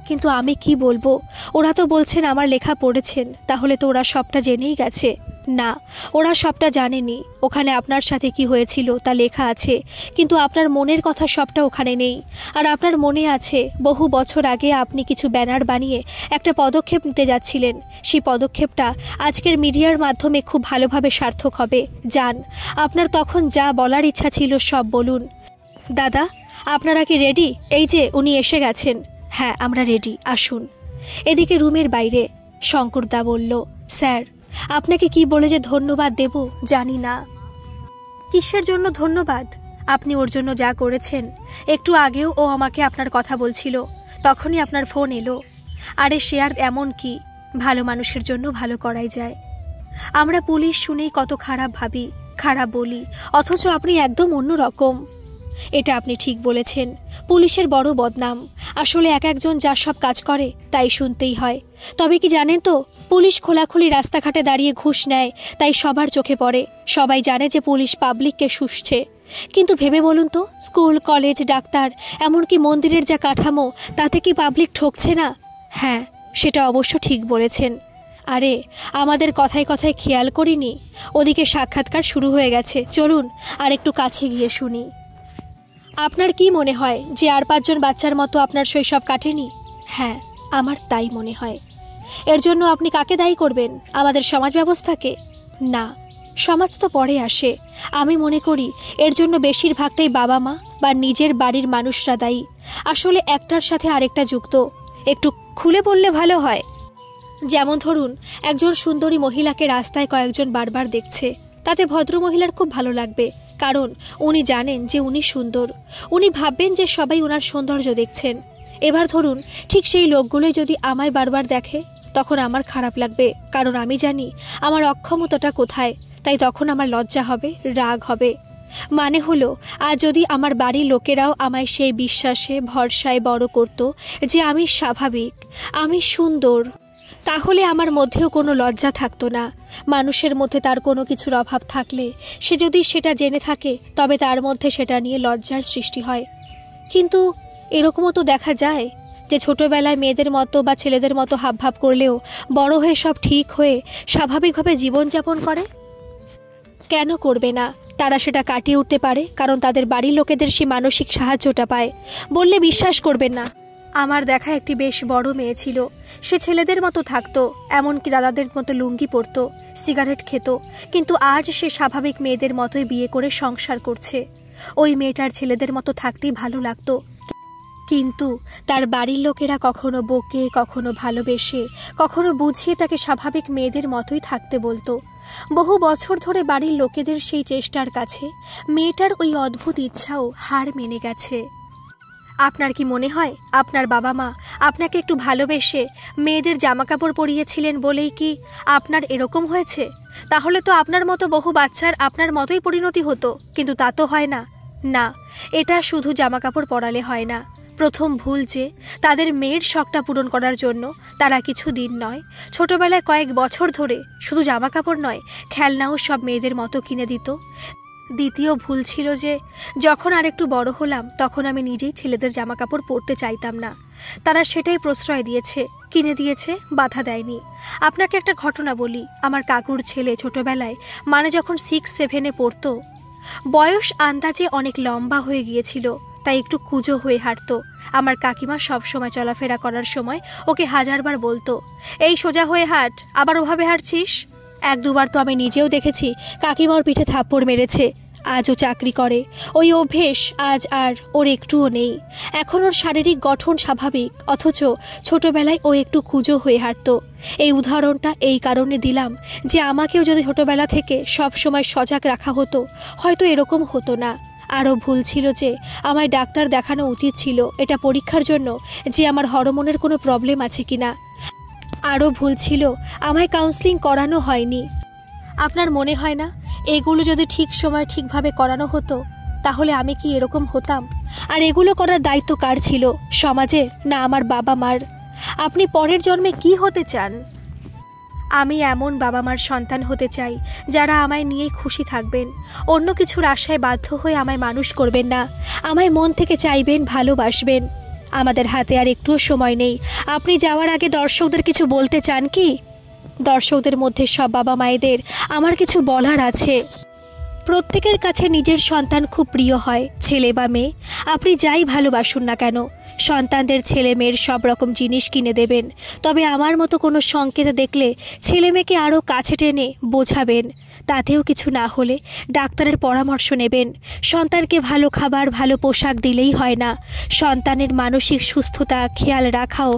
কিন্তু আমি কি বলবো, ওরা তো বলছেন আমার লেখা পড়েছেন, তাহলে তো ওরা সবটা জেনেই গেছে। না, ওরা সবটা জানেনি। ওখানে আপনার সাথে কি হয়েছিল তা লেখা আছে, কিন্তু আপনার মনের কথা সবটা ওখানে নেই। আর আপনার মনে আছে বহু বছর আগে আপনি কিছু ব্যানার বানিয়ে একটা পদক্ষেপ নিতে যাচ্ছিলেন। সেই পদক্ষেপটা আজকের মিডিয়ার মাধ্যমে খুব ভালোভাবে সার্থক হবে। যান, আপনার তখন যা বলার ইচ্ছা ছিল সব বলুন। দাদা, আপনারা কি রেডি? এই যে উনি এসে গেছেন। হ্যাঁ, আমরা রেডি, আসুন। এদিকে রুমের বাইরে শঙ্করদা বলল, স্যার আপনাকে কি বলে যে ধন্যবাদ দেব জানি না। কিসের জন্য ধন্যবাদ? আপনি ওর জন্য যা করেছেন। একটু আগেও ও আমাকে আপনার কথা বলছিল, তখনই আপনার ফোন এলো। আরে সে আর এমন কি, ভালো মানুষের জন্য ভালো করাই যায়। আমরা পুলিশ শুনেই কত খারাপ ভাবি, খারাপ বলি, অথচ আপনি একদম অন্য রকম। এটা আপনি ঠিক বলেছেন, পুলিশের বড় বদনাম। আসলে এক একজন যা সব কাজ করে তাই শুনতেই হয়। তবে কি জানেন তো, পুলিশ খোলাখুলি রাস্তাঘাটে দাঁড়িয়ে ঘুষ নেয়, তাই সবার চোখে পড়ে। সবাই জানে যে পুলিশ পাবলিককে শুষছে। কিন্তু ভেবে বলুন তো, স্কুল, কলেজ, ডাক্তার, এমনকি মন্দিরের যা কাঠামো, তাতে কি পাবলিক ঠকছে না? হ্যাঁ, সেটা অবশ্য ঠিক বলেছেন। আরে আমাদের কথায় কথায় খেয়াল করিনি। ওদিকে সাক্ষাৎকার শুরু হয়ে গেছে, চলুন আর একটু কাছে গিয়ে শুনি। আপনার কি মনে হয় যে আর 5 জন বাচ্চার মতো আপনার শৈশব কাটেনি? হ্যাঁ, আমার তাই মনে হয়। এর জন্য আপনি কাকে দায়ী করবেন? আমাদের সমাজ ব্যবস্থাকে? না, সমাজ তো পরে আসে। আমি মনে করি এর জন্য বেশিরভাগটাই বাবা মা বা নিজের বাড়ির মানুষরা দায়ী। আসলে একটার সাথে আরেকটা যুক্ত। একটু খুলে বললে ভালো হয়। যেমন ধরুন, একজন সুন্দরী মহিলাকে রাস্তায় কয়েকজন বারবার দেখছে, তাতে ভদ্রমহিলার খুব ভালো লাগবে, কারণ উনি জানেন যে উনি সুন্দর। উনি ভাববেন যে সবাই ওনার সৌন্দর্য দেখছেন। এবার ধরুন, ঠিক সেই লোকগুলোই যদি আমায় বারবার দেখে, তখন আমার খারাপ লাগবে, কারণ আমি জানি আমার অক্ষমতাটা কোথায়। তাই তখন আমার লজ্জা হবে, রাগ হবে। মানে হলো, আজ যদি আমার বাড়ির লোকেরাও আমায় সেই বিশ্বাসে ভরসায় বড় করত যে আমি স্বাভাবিক, আমি সুন্দর, তাহলে আমার মধ্যেও কোনো লজ্জা থাকতো না। মানুষের মধ্যে তার কোনো কিছুর অভাব থাকলে সে যদি সেটা জেনে থাকে, তবে তার মধ্যে সেটা নিয়ে লজ্জার সৃষ্টি হয়। কিন্তু এরকমও তো দেখা যায় যে ছোটবেলায় মেয়েদের মতো বা ছেলেদের মতো হাবভাব করলেও বড় হয়ে সব ঠিক হয়ে স্বাভাবিকভাবে জীবনযাপন করে। কেন করবে না? তারা সেটা কাটিয়ে উঠতে পারে, কারণ তাদের বাড়ির লোকেদের সেই মানসিক সাহায্যটা পায়। বললে বিশ্বাস করবেন না, আমার দেখা একটি বেশ বড় মেয়ে ছিল। সে ছেলেদের মতো থাকতো, এমনকি দাদাদের মতো লুঙ্গি পরতো, সিগারেট খেত, কিন্তু আজ সে স্বাভাবিক মেয়েদের মতোই বিয়ে করে সংসার করছে। ওই মেয়েটার ছেলেদের মতো থাকতেই ভালো লাগতো, কিন্তু তার বাড়ির লোকেরা কখনো বকে, কখনো ভালোবেসে, কখনো বুঝিয়ে তাকে স্বাভাবিক মেয়েদের মতোই থাকতে বলতো। বহু বছর ধরে বাড়ির লোকেদের সেই চেষ্টার কাছে মেয়েটার ওই অদ্ভুত ইচ্ছাও হার মেনে গেছে। আপনার কি মনে হয় আপনার বাবা মা আপনাকে একটু ভালোবেসে মেয়েদের জামাকাপড় পরিয়েছিলেন বলেই কি আপনার এরকম হয়েছে? তাহলে তো আপনার মতো বহু বাচ্চার আপনার মতোই পরিণতি হতো, কিন্তু তা তো হয় না। না, এটা শুধু জামাকাপড় পরালে হয় না। প্রথম ভুল যে তাদের মেয়ের শখটা পূরণ করার জন্য তারা কিছু দিন নয়, ছোটবেলায় কয়েক বছর ধরে শুধু জামাকাপড় নয়, খেলনাও সব মেয়েদের মতো কিনে দিত। দ্বিতীয় ভুল ছিল যে যখন আরেকটু বড় হলাম, তখন আমি নিজেই ছেলেদের জামাকাপড় পরতে চাইতাম না। তারা সেটাই প্রশ্রয় দিয়েছে, কিনে দিয়েছে, বাধা দেয়নি। আপনাকে একটা ঘটনা বলি। আমার কাকুর ছেলে ছোটবেলায়, মানে যখন 6-7-এ পড়তো, বয়স আন্দাজে অনেক লম্বা হয়ে গিয়েছিল, তাই একটু কুঁজো হয়ে হাঁটতো। আমার কাকিমা সব সময় চলাফেরা করার সময় ওকে হাজারবার বলতো, এই সোজা হয়ে হাঁট, আবার ওভাবে হাঁটছিস। 1-2বার তো আমি নিজেও দেখেছি কাকিমার পিঠে থাপ্পড় মেরেছে। আজও চাকরি করে, ওই অভ্যেস আজ আর ওর একটুও নেই। এখন ওর শারীরিক গঠন স্বাভাবিক, অথচ ছোটবেলায় ও একটু কুঁজো হয়ে হাঁটতো। এই উদাহরণটা এই কারণে দিলাম যে আমাকেও যদি ছোটবেলা থেকে সব সময় সজাগ রাখা হতো, হয়তো এরকম হতো না। আরও ভুল ছিল যে আমায় ডাক্তার দেখানো উচিত ছিল এটা পরীক্ষার জন্য যে আমার হরমোনের কোনো প্রবলেম আছে কিনা। আরও ভুল ছিল আমায় কাউন্সেলিং করানো হয়নি। আপনার মনে হয় না এগুলো যদি ঠিক সময় ঠিকভাবে করানো হতো, তাহলে আমি কি এরকম হতাম? আর এগুলো করার দায়িত্ব কার ছিল, সমাজের না আমার বাবা মার? আপনি পরের জন্মে কি হতে চান? আমি এমন বাবা মার সন্তান হতে চাই যারা আমায় নিয়ে খুশি থাকবেন, অন্য কিছুর আশায় বাধ্য হয়ে আমায় মানুষ করবেন না, আমায় মন থেকে চাইবেন, ভালোবাসবেন। আমাদের হাতে আর একটুও সময় নেই। আপনি যাওয়ার আগে দর্শকদের কিছু বলতে চান কি? দর্শকদের মধ্যে সব বাবা মায়েদের আমার কিছু বলার আছে। প্রত্যেকের কাছে নিজের সন্তান খুব প্রিয় হয়, ছেলে বা মেয়ে। আপনি যাই ভালোবাসুন না কেন, সন্তানদের ছেলে মেয়ের সব রকম জিনিস কিনে দেবেন। তবে আমার মতো কোনো সংকেত দেখলে ছেলে মেয়েকে আরও কাছে টেনে বোঝাবেন। তাতেও কিছু না হলে ডাক্তারের পরামর্শ নেবেন। সন্তানকে ভালো খাবার, ভালো পোশাক দিলেই হয় না, সন্তানের মানসিক সুস্থতা খেয়াল রাখাও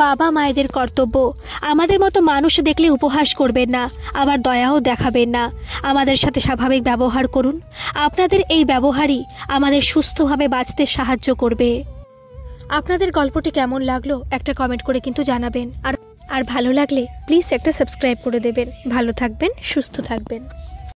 বাবা মায়েদের কর্তব্য। আমাদের মতো মানুষ দেখলে উপহাস করবেন না, আবার দয়াও দেখাবেন না। আমাদের সাথে স্বাভাবিক ব্যবহার করুন। আপনাদের এই ব্যবহারই আমাদের সুস্থভাবে বাঁচতে সাহায্য করবে। আপনাদের গল্পটি কেমন লাগলো একটা কমেন্ট করে কিন্তু জানাবেন। আর ভালো লাগলে প্লিজ একটা সাবস্ক্রাইব করে দেবেন। ভালো থাকবেন, সুস্থ থাকবেন।